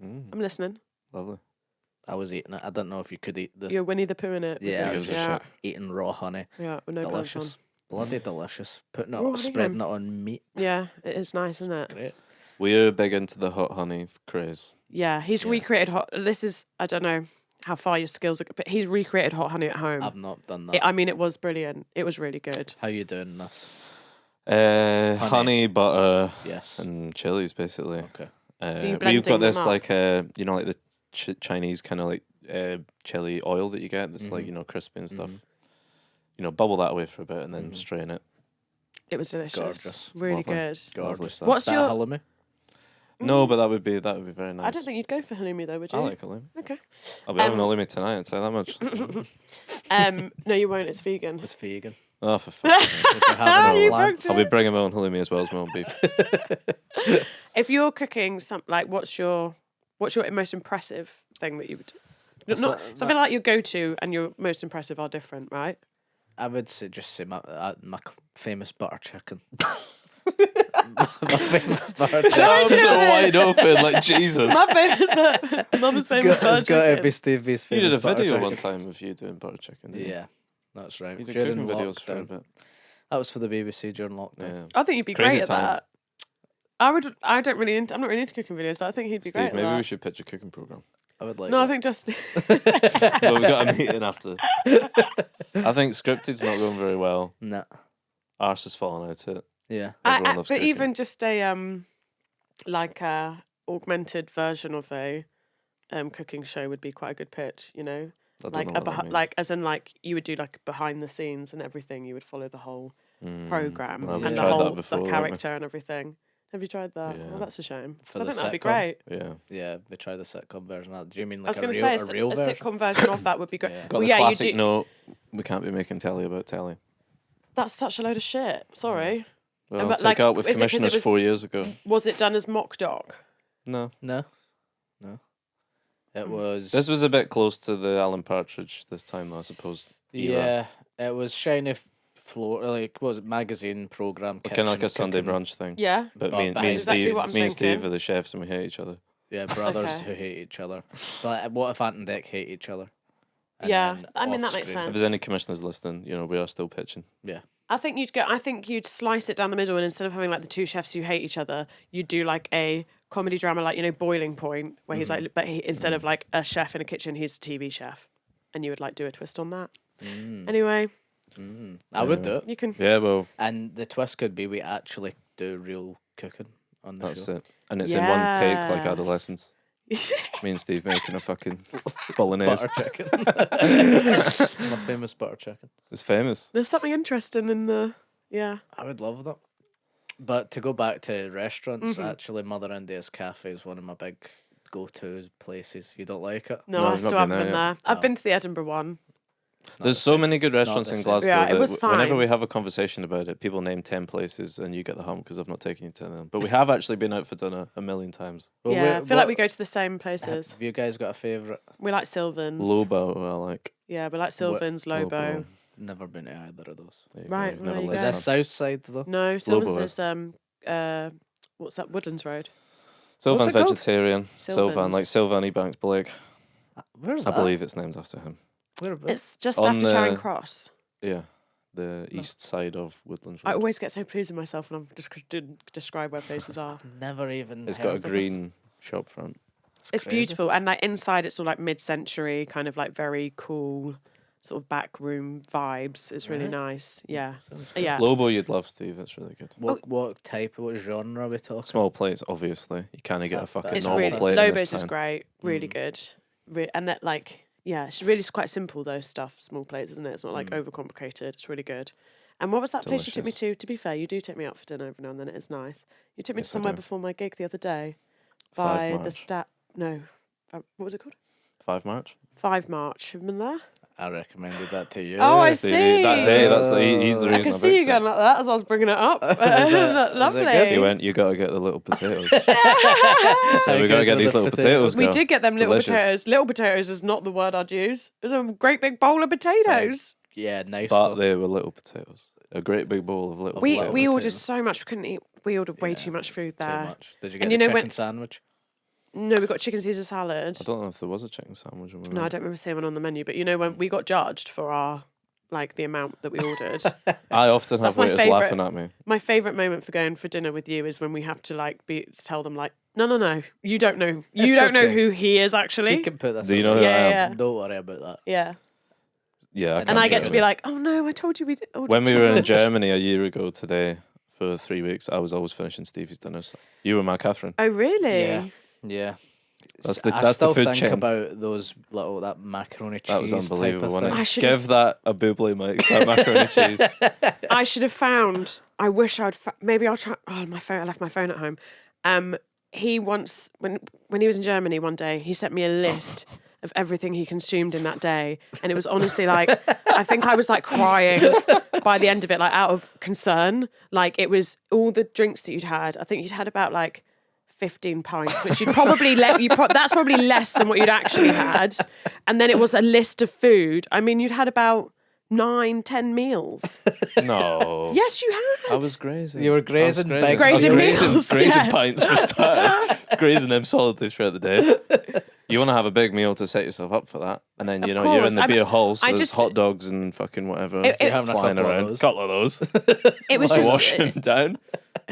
I'm listening. Lovely. I was eating it. I don't know if you could eat the You're Winnie the Pooh in it. Yeah, Gives a yeah, shit. eating raw honey. yeah. With no pants on. Delicious. Bloody delicious. Putting it, Raw honey spreading it on meat. Yeah, it is nice, isn't it? Great. We're big into the hot honey craze. Yeah, he's Yeah. recreated hot. This is I don't know how far your skills are, but he's recreated hot honey at home. I've not done that. I mean, it was brilliant. It was really good. How you doing this? Honey, butter, Yes. and chilies, basically. Okay. you We've blending got this them up? like like the Chinese kind of like chili oil that you get. That's like crispy and stuff. Bubble that away for a bit and then strain it. It was delicious. Gorgeous. Really Lovely. good. Lovely Gorgeous. stuff. What's Is that your- halloumi? No, but that would be very nice. I don't think you'd go for halloumi though, would you? I like halloumi. Okay. I'll be having halloumi tonight. I'll tell you that much. No, you won't. It's vegan. It's vegan. Oh, for fuck's sake. If you're having You a lamb, broke I'll be bringing my own halloumi as well as my own beef. If you're cooking something like, what's your most impressive thing that you would? It's Not like- something like your go-to and your most impressive are different, right? I would just say my famous butter chicken. my famous butter chicken. Arms are wide open, like Jesus. My famous, Mum's famous butter It's got to chicken. be Stevie's famous You did a butter video chicken. one time of you doing butter chicken. Didn't Yeah, that's right. You did During cooking videos for a lockdown. bit. That was for the BBC during lockdown. Yeah. I think you'd be Crazy great at time. that. I'm not really into cooking videos, but I think he'd be Steve, great maybe at we that. should pitch a cooking program. I would like No, I that. think just Well, we got a meeting after. I think scripted's not going very well. Nah. Arse has fallen out it. Yeah. Everyone loves but cooking. even just a like a augmented version of a cooking show would be quite a good pitch, you know? I don't Like know what that means. like as in like you would do like behind the scenes and everything. You would follow the whole program Well, we've and the tried that whole before, the haven't we? character and everything. Have you tried that? Yeah. Oh, that's a shame. For So I the think that'd be sitcom? great. Yeah. Yeah, they tried the sitcom version of that. Do you mean I was like going to a say real a version? sitcom version of that would be great. Yeah. Got Well, the yeah, classic you do. note, we can't be making telly about telly. That's such a load of shit. Sorry. Well, but, take like, out with is it 'cause it commissioners was- 4 years ago. Was it done as mock doc? No. No. It was... This was a bit close to the Alan Partridge this time, though, I suppose. Yeah, it was shiny floor, like, what was it, magazine programme. Kind of like a kitchen Sunday cooking. brunch thing. Yeah. But Oh, me, but me and that's exactly Steve, what I'm me and Steve thinking. are the chefs and we hate each other. Yeah, brothers Okay. who hate each other. So like, what if Ant and Dec hate each other? And Yeah, then I mean, that off makes screen- If sense. there's any commissioners listening, we are still pitching. Yeah. I think you'd slice it down the middle, and instead of having like the two chefs who hate each other, you'd do like a comedy drama, like Boiling Point, where he's like, but instead of like a chef in a kitchen, he's a TV chef, and you would like do a twist on that. Anyway, I would do it. you can. Yeah, well, And the twist could be we actually do real cooking on the that's show. it. And it's in one take, like Yes. adolescence. Me and Steve making a fucking bolognese. Butter chicken. My famous butter chicken. It's famous. There's something interesting in the I would love that. But to go back to restaurants, actually, Mother India's Cafe is one of my big go-to places. You don't like it? No, No, I I've still not haven't been been there there. I've been to the Edinburgh one. It's not There's the so same. many good restaurants the in same. Glasgow Yeah, it that was whenever fine. we have a conversation about it, people name 10 places and you get the hump because I've not taken you to them. But we have actually been out for dinner a million times. Well, Yeah, I feel like we go to the same places. Have you guys got a favourite? We like Sylvan's. Lobo, I like. Yeah, we like Sylvan's, Lobo. Never been to either of those. There you Right, go. You've well, never there you Is go. that listened. South Side though? No, Sylvan's Lobo. is what's that? Woodlands Road. Sylvan's it called? vegetarian. Sylvan, Sylvan's. like Sylvan Ebanks Blake. Where's I that? believe it's named after him. Whereabouts? It's just On after Charing the- Cross. Yeah, the east side of Woodlands I Road. always get so pleased with myself when I'm just describe where places are. Never even. It's heard got a of this. green shop front. It's crazy. beautiful, and like inside, it's all like mid-century, kind of like very cool. sort of back room vibes. It's really nice. Yeah. Yeah. Lobo, you'd love, Steve. It's really good. What genre are we talking? Small plates, obviously. You can't get a fucking It's normal really, plate. in Lobos this is town. great. Really good. And that it's really quite simple, those small plates, isn't it? It's not like overcomplicated. It's really good. And what was that place you took me to? To be fair, you do take me out for dinner every now and then. It is nice. You took me to somewhere before my gig the other day. By the what was it called? 5 March. 5 March. Have you been there? I recommended that to you. Oh, I Stevie. see. That day, he's the reason I can see you going like that as I was bringing it up. Lovely. good? He went, you got to get the little potatoes. So we got to get these little potatoes. We girl. did get them Delicious. little potatoes. Little potatoes is not the word I'd use. It was a great big bowl of potatoes. Yeah, nice. But they were little potatoes. A great big bowl of little potatoes. We ordered so much. We couldn't eat. We ordered way too much food there. Too much. Did you get And the you know chicken when- sandwich? No, we got chicken Caesar salad. I don't know if there was a chicken sandwich. No, I don't remember seeing one on the menu. But you know when we got judged for our the amount that we ordered. I often have That's my waiters favourite. laughing at me. My favourite moment for going for dinner with you is when we have to tell them no, you don't know, know who he is actually. You can put this. Do you know who I am? Yeah. Don't worry about that. Yeah. Yeah. And I get to be like, oh no, I told you we ordered. When we were in Germany a year ago today for 3 weeks, I was always finishing Stevie's dinners. You were my Catherine. Oh really? Yeah. Yeah. That's still the food think chain. about those that macaroni cheese. That was unbelievable. Type of Wasn't thing. it? Give that a bubbly, Mike. That macaroni cheese. I should have found. I wish I'd. Maybe I'll try. Oh, my phone. I left my phone at home. He once when he was in Germany one day, he sent me a list of everything he consumed in that day, and it was honestly I think I was crying by the end of it, out of concern. It was all the drinks that you'd had. I think you'd had about 15 pints, which you'd probably that's probably less than what you'd actually had. And then it was a list of food. I mean, you'd had about 9-10 meals. No. Yes, you had. I was grazing. You were grazing I was big- Grazing I was meals, Grazing yeah. pints for starters. Grazing them solidly throughout the day. You want to have a big meal to set yourself up for that. And then, you're course. in the beer hall, so I there's just- hot dogs and fucking whatever You're having a flying couple of around. those. Couple of those. It was Wash them down.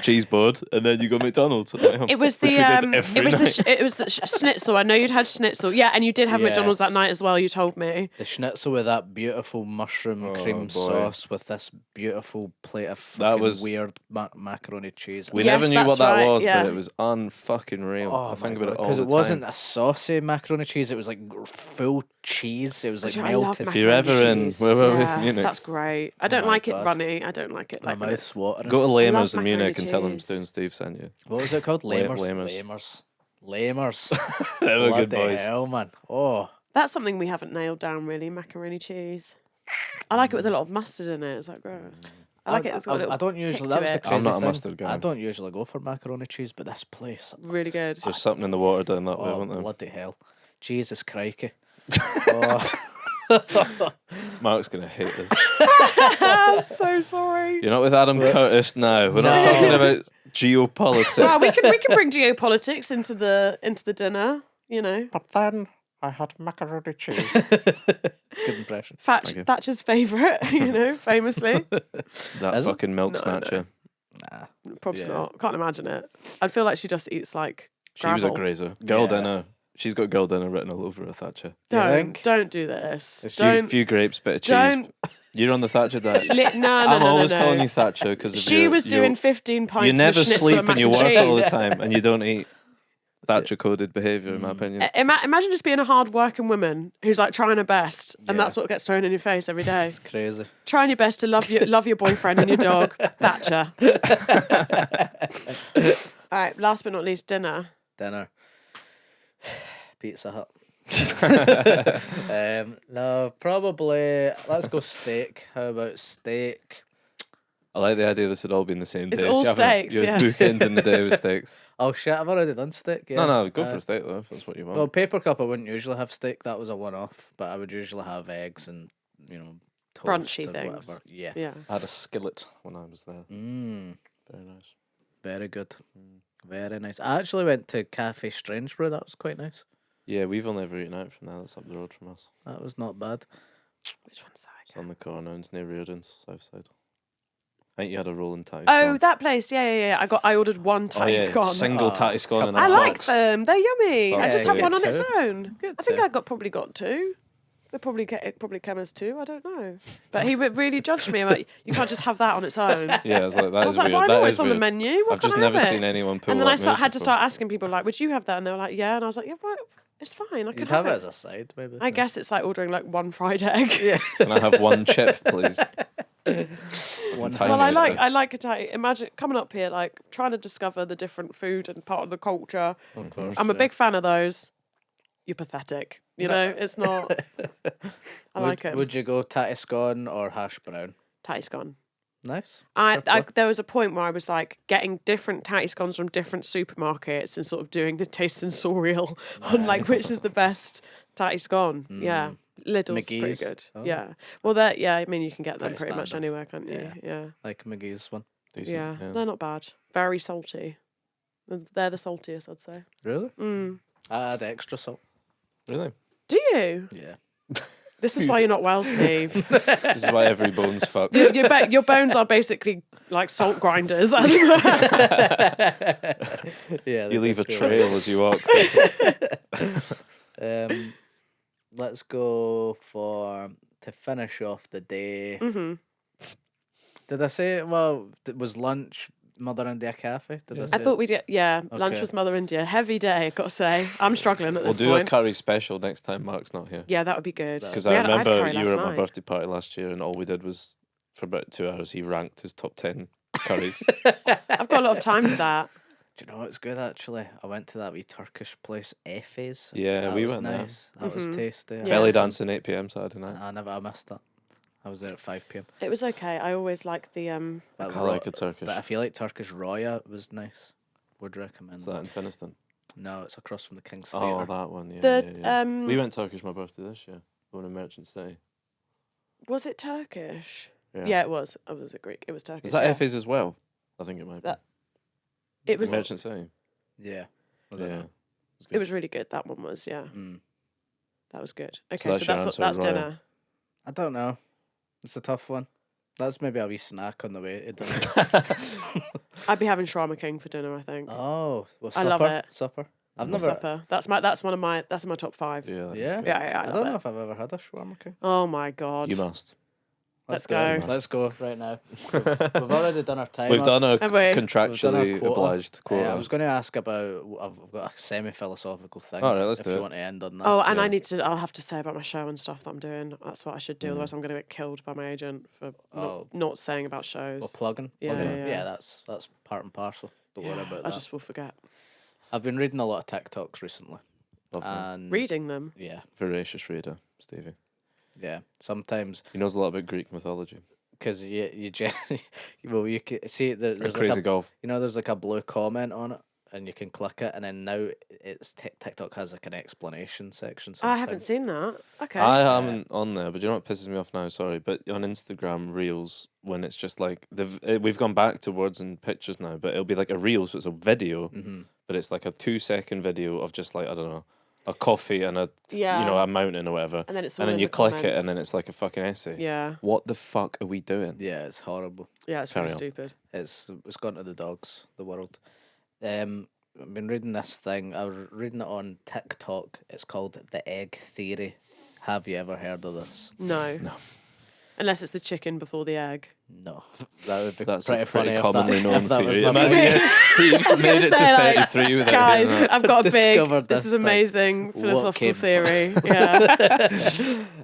Cheese board. And then you go McDonald's at night home. It was the which we did every night. it was the schnitzel. I know you'd had schnitzel. Yeah, and you did have McDonald's that Yes. night as well. You told me. The schnitzel with that beautiful mushroom cream boy. sauce with this beautiful plate of That fucking was- weird macaroni cheese. We Yes, never knew that's what that right, was, yeah. but it was unfucking real. I think about it all because the it time. wasn't a saucy macaroni cheese. It was full cheese. It was I love melted. If you're ever macaroni in- cheese. where were we? Yeah, Munich? that's great. I don't my like it God. runny. I don't like it My when mouth's watering. Go to Lamers love in Munich macaroni and tell them cheese. Stu and Steve sent you. What was it called? Lamers. Lamers. Lamers. They were good Bloody boys. hell, man. Oh, That's something we haven't nailed down really. Macaroni cheese. I like it with a lot of mustard in it. Is that great? I like it. It's got a little I don't usually. kick That to was the it. crazy I'm not a thing. mustard guy. I don't usually go for macaroni cheese, but this place. Really good. There's something in the water down that way, Oh, wasn't there? bloody hell. Jesus crikey. Oh. Mark's going to hate this. I'm so sorry. You're not with Adam Curtis now. We're not No. talking about geopolitics. Well, we can bring geopolitics into the dinner. You know, But then I had macaroni cheese. Good impression. you. Thatcher's favourite. You know, famously. That Is it? fucking milk No, snatcher. Nah. Probably Yeah. not. Can't imagine it. I'd feel like she just eats She was a gravel. grazer. Girl Yeah. dinner. She's got girl dinner written all over her Thatcher. Do you Don't think? don't do this. A Don't few grapes, bit of cheese. don't. You're on the Thatcher diet. No, I'm no, always no. calling you Thatcher because She was doing 15 pints. You of never schnitzel sleep and and you mac work and all the cheese. time and you don't eat. Thatcher coded behaviour, in my opinion. Imagine just being a hard-working woman who's trying her best, and Yeah. that's what gets thrown in your face every day. It's crazy. Trying your best to love your boyfriend and your dog, Thatcher. All right, last but not least, dinner. Dinner. Pizza Hut. No, probably. Let's go steak. How about steak? I like the idea this would all be in the same It's day. all So you haven't- steaks, You're yeah. bookending the day with steaks. Oh shit! I've already done steak. Yeah. No, go for a steak though, if that's what you want. Well, paper cup. I wouldn't usually have steak. That was a one-off. But I would usually have eggs and toast Brunchy or things. whatever. Yeah. Yeah. I had a skillet when I was there. Mm, Very nice. very good. Very nice. I actually went to Cafe Strangebrew. That was quite nice. Yeah, we've only ever eaten out from there. That's up the road from us. That was not bad. Which one's that? It's on the corner. It's near Reardon's, south side. I think you had a rolling tatty Oh, scone. that place. Yeah. I ordered one Oh, tatty yeah. scone. Single tatty scone in a I like box. them. They're yummy. I Fuck just yeah. have one on Get its two. own. Get I think two. I probably got two. They probably came as two. I don't know, but he really judged me. Like, you can't just have that on its own. Yeah, I was like, that I is was like, weird. why That not? is It's on the weird. menu. Why I've just can't I never have seen it? anyone pull And then that I move had to before. start asking people like, would you have that? And they were like, yeah. And I was like, yeah, right, it's fine. I You'd could have it it. as a side, maybe. I guess it's like ordering like one fried egg. Yeah. Can I have one chip, please? One Time Well, I waster. like Italian. Imagine coming up here, like trying to discover the different food and part of the culture. Of course. I'm a yeah. big fan of those. You're pathetic. You know, it's not. I like it. Would you go tatty scone or hash brown? Tatty scone. Nice. There was a point where I was like getting different tatty scones from different supermarkets and sort of doing the taste sensorial on like which is the best tatty scone. Yeah, Lidl's pretty McGee's. good. Oh. Yeah, well, that I mean you can get them Pretty pretty much standard. anywhere, can't you? Yeah, Like McGee's one. Decent, yeah. They're not bad. Very salty. They're the saltiest, I'd say. Really? Mm. I add extra salt. Really? Do you? Yeah. This is why you're not well, Steve. This is why every bone's fucked. Your bones are basically like salt grinders. Yeah. You leave a trail as you walk. Let's go to finish off the day. Mhm. Did I say it? Well, was lunch Mother India Cafe? Did I say I thought we did. Yeah, lunch Okay. was Mother India. Heavy day, got to say. I'm struggling at We'll this do point. a curry special next time Mark's not here. Yeah, that would be good. Because We I had remember curry you last were at my night. birthday party last year and all we did was, for about 2 hours, he ranked his top 10 curries. I've got a lot of time for that. Do you know what's good actually? I went to that wee Turkish place, Efes. Yeah, that we was went there. nice. That was tasty. Yeah. Belly dancing 8 p.m. Saturday night. I missed that. I was there at 5 p.m. It was okay. I always like the But I like a Turkish. But if you like Turkish Roya, it was nice. Would recommend Is that in Finiston? No, it's across from the King's Oh, Theatre. that one, yeah. The, yeah. um, We went Turkish my birthday this year. The one in Merchant City. Was it Turkish? Yeah, it was. Oh, was it Greek? It was Turkish. Is that yeah. Efes as well? I think it might be. That- It was. Merchant City. Yeah. I don't Yeah. know. It was really good. That one was. Yeah, Mm. that was good. Okay, that's so your that's answer, Roya. dinner. I don't know. It's a tough one. That's maybe a wee snack on the way to dinner. I'd be having shawarma king for dinner. I think. Oh, well, I supper. love it. Supper. I've Or never. supper. That's in my top 5. Yeah. That's Yeah? good. Yeah, I I don't love know it. if I've ever had a shawarma king. Oh my god. You must. Let's do it. go. Let's go right now. We've already done our time. We've done a Have we? contractually quota. obliged quota. I was going to ask about. I've got a semi-philosophical thing. All right, let's if do you it. want to end on that. Oh, and Yeah. I'll have to say about my show and stuff that I'm doing. That's what I should do. Otherwise, I'm going to get killed by my agent for not saying about shows. Well, plugging. Yeah, Plugging. yeah. That's part and parcel. Don't worry about I that. just will forget. I've been reading a lot of TikToks recently. Lovely. And Reading them. Yeah, Voracious reader, Stevie. yeah. Sometimes He knows a lot about Greek mythology. because you well you can see there's And like crazy a, golf. there's like a blue comment on it and you can click it and then now it's TikTok has like an explanation section. I haven't sometimes. seen that. Okay. I haven't on there, but you know what pisses me off now? Sorry, but on Instagram Reels, when it's just like we've gone back to words and pictures now, but it'll be like a reel, so it's a video, but it's like a 2-second video of just like I don't know, a coffee and a a mountain or whatever, And then it's all and then in you the click it, comments. and then it's like a fucking essay. Yeah. What the fuck are we doing? Yeah, it's horrible. Yeah, it's Carry really on. stupid. It's gone to the dogs, the world. I've been reading this thing. I was reading it on TikTok. It's called the egg theory. Have you ever heard of this? No. No. Unless it's the chicken before the egg. No, that would be That's pretty a pretty funny. commonly if known that was theory. my Imagine Steve's was made gonna it to say, like, 33 without Guys, hearing that. I've got a Discovered this this is thing. amazing What philosophical came theory. first?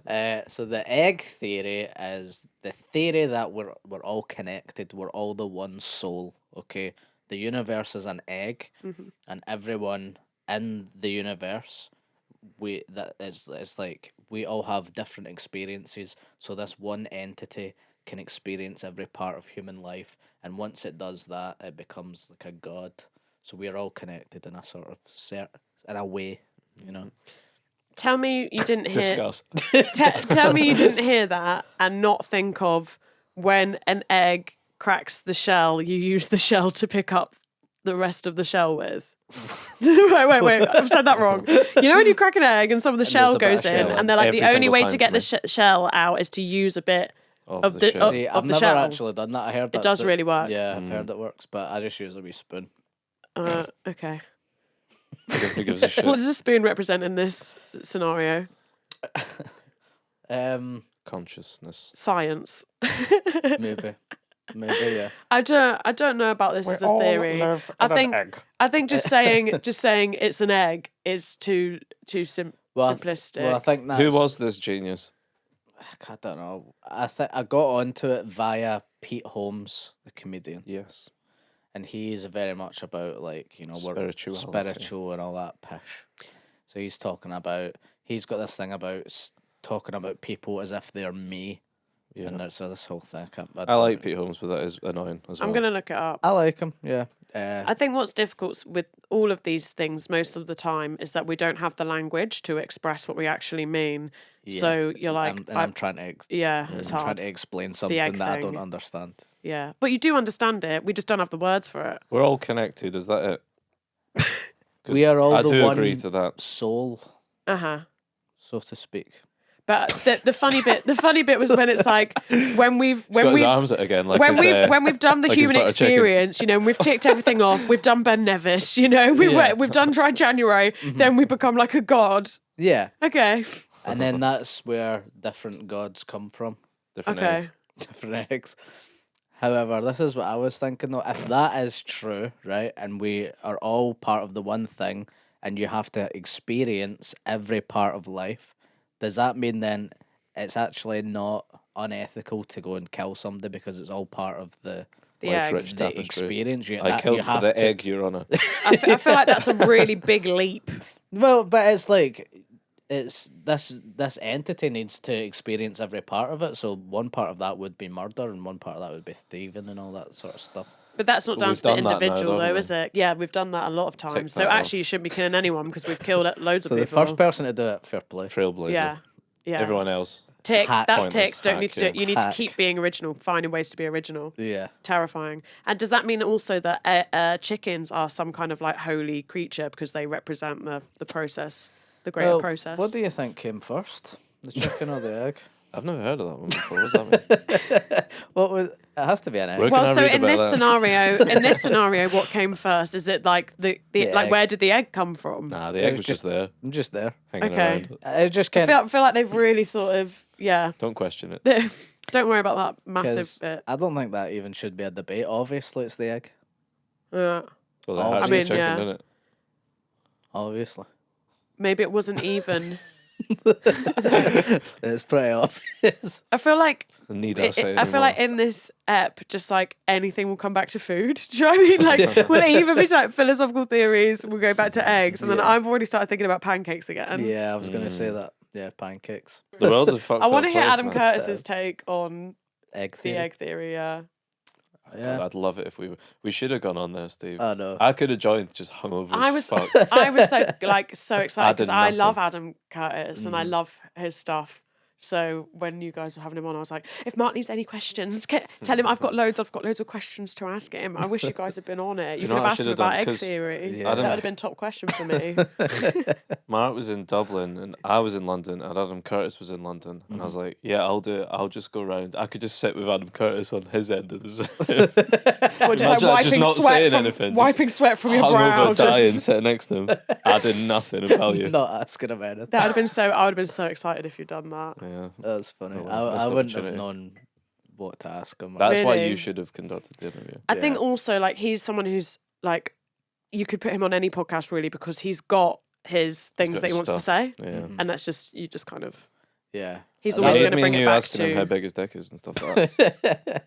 Yeah. So the egg theory is the theory that we're all connected. We're all the one soul. Okay, the universe is an egg, and everyone in the universe, it's like we all have different experiences. So this one entity can experience every part of human life, and once it does that, it becomes like a god. So we're all connected in a sort of in a way, you know. Tell me you didn't hear. Discuss. Tell me you didn't hear that and not think of when an egg cracks the shell, you use the shell to pick up the rest of the shell with. wait, I've said that wrong. You know when you crack an egg and some of the shell there's a bit goes of in, shell and they're like, every the only single way time to get for the me. shell out is to use a bit of the shell. See, of I've the never shell. actually done that. I heard It does really work. Yeah, I've heard it works, but I just use a wee spoon. Okay. Who gives a shit? What does a spoon represent in this scenario? Consciousness. Science. Maybe, yeah. I don't know about this as a theory. I think just saying it's an egg is too simplistic. Well, I think that's... Who was this genius? I don't know. I think I got onto it via Pete Holmes, the comedian. Yes. And he's very much about, like, you know, spiritual and all that pish. So he's got this thing about talking about people as if they're me. Yeah. And that's this whole thing. I like Pete Holmes, but that is annoying as well. I'm going to look it up. I like him, yeah. I think what's difficult with all of these things most of the time is that we don't have the language to express what we actually mean. Yeah. So you're like... I'm trying to... it's hard. I'm trying to explain something that I don't understand. Yeah. But you do understand it. We just don't have the words for it. We're all connected, is that it? We are all I the do one agree to that. soul, so to speak. But the funny bit was when it's like when we've arms out again, like when we've done the like human experience, you know, and we've ticked everything off. We've done Ben Nevis, you know, we've done Dry January. Then we become like a god. Yeah. Okay. And then that's where different gods come from. Different eggs. Different eggs. However, this is what I was thinking though. If that is true, right, and we are all part of the one thing, and you have to experience every part of life, does that mean then it's actually not unethical to go and kill somebody because it's all part of the experience? I killed for the egg, Your Honour. I feel like that's a really big leap. Well, but it's like it's this entity needs to experience every part of it. So one part of that would be murder, and one part of that would be thieving and all that sort of stuff. But that's not down to the individual, though, is it? Yeah, we've done that a lot of times. So actually, you shouldn't be killing anyone because we've killed loads of people. So the first person to do it, fair play. Trailblazer. Yeah. Everyone else. Tick. That's ticks. Don't hack, need to do it. You need to keep being original, finding ways to be original. Yeah. Terrifying. And does that mean also that chickens are some kind of like holy creature because they represent the process, the greater process? What do you think came first, the chicken or the egg? I've never heard of that one before. What's that mean? It has to be an egg. Where well, can I so read in about this scenario, what came first? Is it like the like egg. where did the egg come from? Nah, the egg was just there. Just there. Hanging Okay. around. It just I can't. feel like they've really sort of Don't question it. Don't worry about that massive bit. I don't think that even should be a debate. Obviously, it's the egg. Yeah. Well, that hatched the chicken, didn't it? Obviously. Maybe it wasn't even. It's pretty obvious. I feel like I feel like in this ep, just like anything will come back to food. Do you know what I mean? Like will it even be like philosophical theories? We'll go back to eggs, and then I've already started thinking about pancakes again. Yeah, I was going to say that. Yeah, pancakes. The world's a fucked I up want to hear place, Adam man. Curtis's take on Egg the theory. egg theory. Yeah. Yeah. I'd love it if we should have gone on there, Steve. I know. I could have joined just hungover as fuck. I was so excited because I nothing. love Adam Curtis and I love his stuff. So when you guys were having him on, I was like, if Mark needs any questions, tell him I've got loads of questions to ask him. I wish you guys had been on it. You could have asked him about egg theory. Yeah. That would have been top question for me. Mark was in Dublin and I was in London and Adam Curtis was in London and I was like, yeah, I'll do it. I'll just go round. I could just sit with Adam Curtis on his end of the Or just like wiping sweat from your brow. Hungover, dying, sitting next to him. I did nothing and value. Not asking him anything. I would have been so excited if you'd done that. Yeah. That's funny. Oh, I wouldn't have opportunity. known what to ask him. That's why Really? you should have conducted the interview. I think also like he's someone who's like you could put him on any podcast really because he's got his things got that he wants to stuff. say, Yeah. and that's just you just kind of Yeah. he's always going to Me bring and it you back asking him how to big his dick is and stuff like that.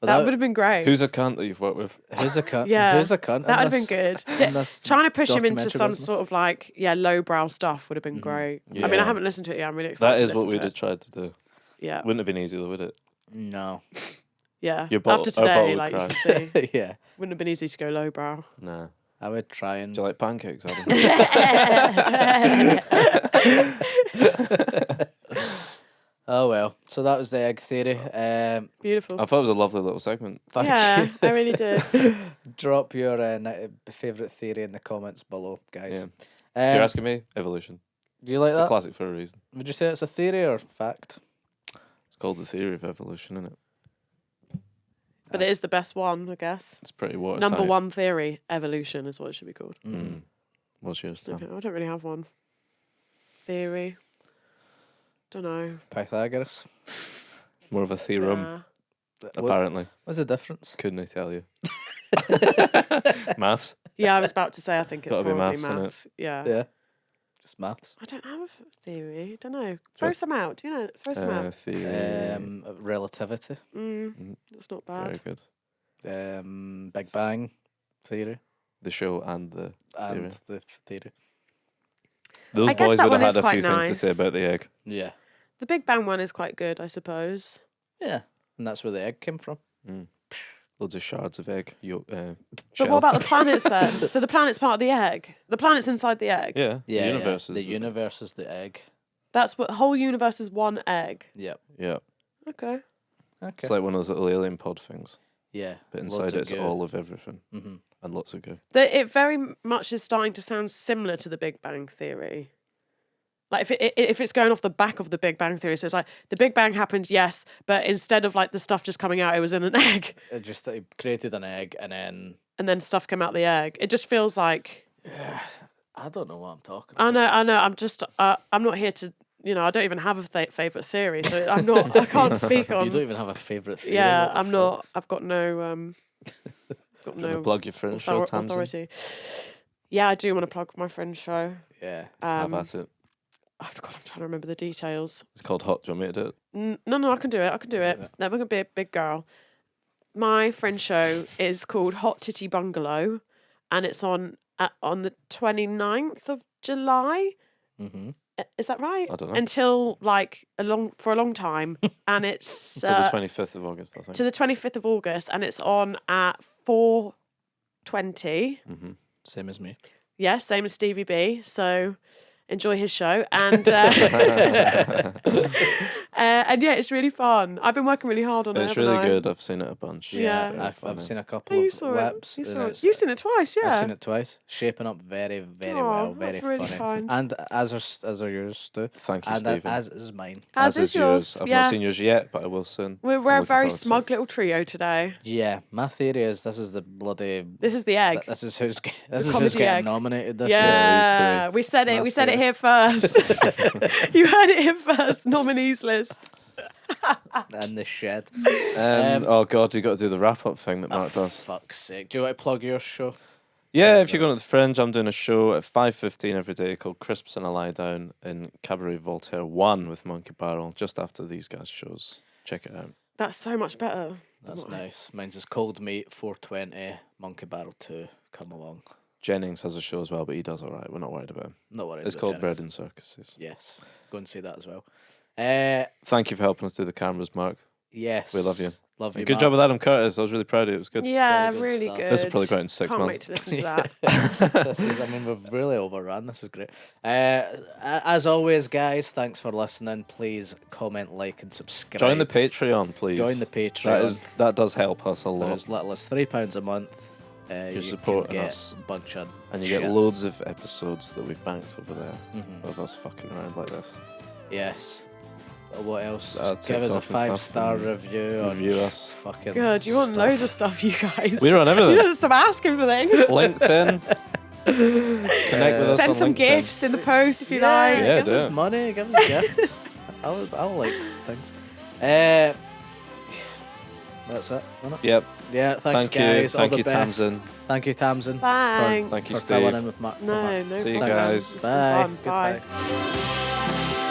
that would have been great. Who's a cunt that you've worked with? Who's a cunt? Yeah. Who's a cunt? That would have been good. in this Trying to push him into documentary some business? sort of like lowbrow stuff would have been great. I mean, Yeah. I haven't listened to it yet. I'm really excited. That is to what listen we'd to have it. tried to do. Yeah, Wouldn't have been easy though, would it? No. yeah. Your bottle- After our bottle today, would like you crash. can see, Yeah. wouldn't have been easy to go lowbrow. Nah. I would try and. Do you like pancakes, Adam? Oh well. So that was the egg theory. Beautiful. I thought it was a lovely little segment. Thank Yeah, you. I really did. Drop your favourite theory in the comments below, guys. Yeah. If you're asking me, evolution. Do you like It's that? a classic for a reason. Would you say it's a theory or fact? It's called the theory of evolution, isn't it? But it is the best one, I guess. It's pretty watertight. Number one theory, evolution is what it should be called. Mm. What's yours, Tom? Okay, I don't really have one. Theory. Don't know. Pythagoras. More of a theorem, apparently. What's the difference? Couldn't I tell you? Maths. Yeah, I was about to say I think it's Gotta be probably maths, innit? maths. Yeah. Yeah. Just maths. I don't have a theory. Don't know. Throw some out. Do you know? Throw some out. Theory. Relativity. That's not bad. Very good. Big Bang theory. The show and the theory. And the theory. Those I guess boys that would have one is had a few quite things to nice. say about the egg. Yeah. The Big Bang one is quite good, I suppose. Yeah. And that's where the egg came from. Loads of shards of egg. But Shell. what about the planets then? So the planet's part of the egg. The planet's inside the egg. Yeah. Yeah. The universe is the universe is the egg. That's what whole universe is one egg. Yep. Yeah. Okay. Okay. It's like one of those little alien pod things. Yeah. But inside it's all of everything. And lots of goo. It very much is starting to sound similar to the Big Bang Theory. Like if it's going off the back of the Big Bang Theory, so it's like the Big Bang happened, yes, but instead of like the stuff just coming out, it was in an egg, It just created an egg and then stuff came out the egg. It just feels like I don't know what I'm talking about. I know. I'm just I'm not here to I don't even have a favorite theory, so I'm not. I can't speak on. You don't even have a favourite theory. Yeah, what the I'm fuck? not. I've got no got Do you want no to plug your friend show, Tamsyn? authority. Yeah, I do want to plug my friend's show. Yeah. Have at it. Oh God, I'm trying to remember the details. It's called Hot. Do you want me to do it? No, I can do it. I can do it. Never gonna be a big girl. My friend's show is called Hot Titty Bungalow, and it's on the 29th of July. Mm-hmm. Is that right? I don't know. Until for a long time, and it's Until the 25th of August, I think. to the 25th of August, and it's on at 4:20. Same as me. Yeah, same as Stevie B. So enjoy his show, and and yeah, it's really fun. I've been working really hard on it. It's haven't really I? good. I've seen it a bunch. Yeah. I've seen a Oh, couple you of saw whips. it. You and saw it. it's- You've seen it twice, yeah. I've seen it twice. Shaping up very, very well. Very that's really funny. kind. And as are yours, Stu. Thank you, And Stephen. as is mine. As is yours. I've Yeah. not seen yours yet, but I will soon. We're I'm a looking very forward to it. smug little trio today. Yeah, my theory is this is the bloody. This is the egg. This is who's who's comedy getting egg. nominated this Yeah, these we said It's it. my We said it theory. here first. You heard it here first. Nominees list. year. In the shed. Oh God, you got to do the wrap up thing that Mark does. Fuck's sake. Do you want to plug your show? Yeah, if you're going to the Fringe, I'm doing a show at 5:15 every day called Crisps and a Lie Down in Cabaret Voltaire 1 with Monkey Barrel, just after these guys' shows. Check it out. That's so much better. That's nice. Mine's is Cold Meat 420, Monkey Barrel 2. Come along. Jennings has a show as well, but he does all right. We're not worried about him. No worries. It's about called Jennings. Bread and Circuses. Yes. Go and see that as well. Thank you for helping us do the cameras, Mark. Yes. We love you. Love you. Good job with Adam Curtis. I was really proud of it. It was good. Yeah, Very good really stuff. good. This will probably go out in 6 Can't months. wait to listen to that. This is, I mean, we've really overrun. This is great. As always, guys, thanks for listening. Please comment, like, and subscribe. Join the Patreon, please. Join the Patreon. That does help us a For lot. as little as £3 a month. You're you supporting can get us. a bunch of And you shit. get loads of episodes that we've banked over there Mhm. of us fucking around like this. Yes. What else? TikTok Give us a and stuff 5-star and review. on Review us. Fucking God, you want stuff. loads of stuff, you guys. We're on You everything. just stop asking for things. LinkedIn. Connect with us Send on some LinkedIn. gifts in the post if you like. Yeah, give do us it. money, give us gifts. I'll like things. That's it, isn't it? Yep. Yeah, thanks Thank you. guys. All Thank the you, best. Tamsyn. Thank you, Tamsyn. Thanks. Thank you, for filling Steve. in with Mark. No, no See you problem. guys. It's been Bye. fun. Bye. Goodbye.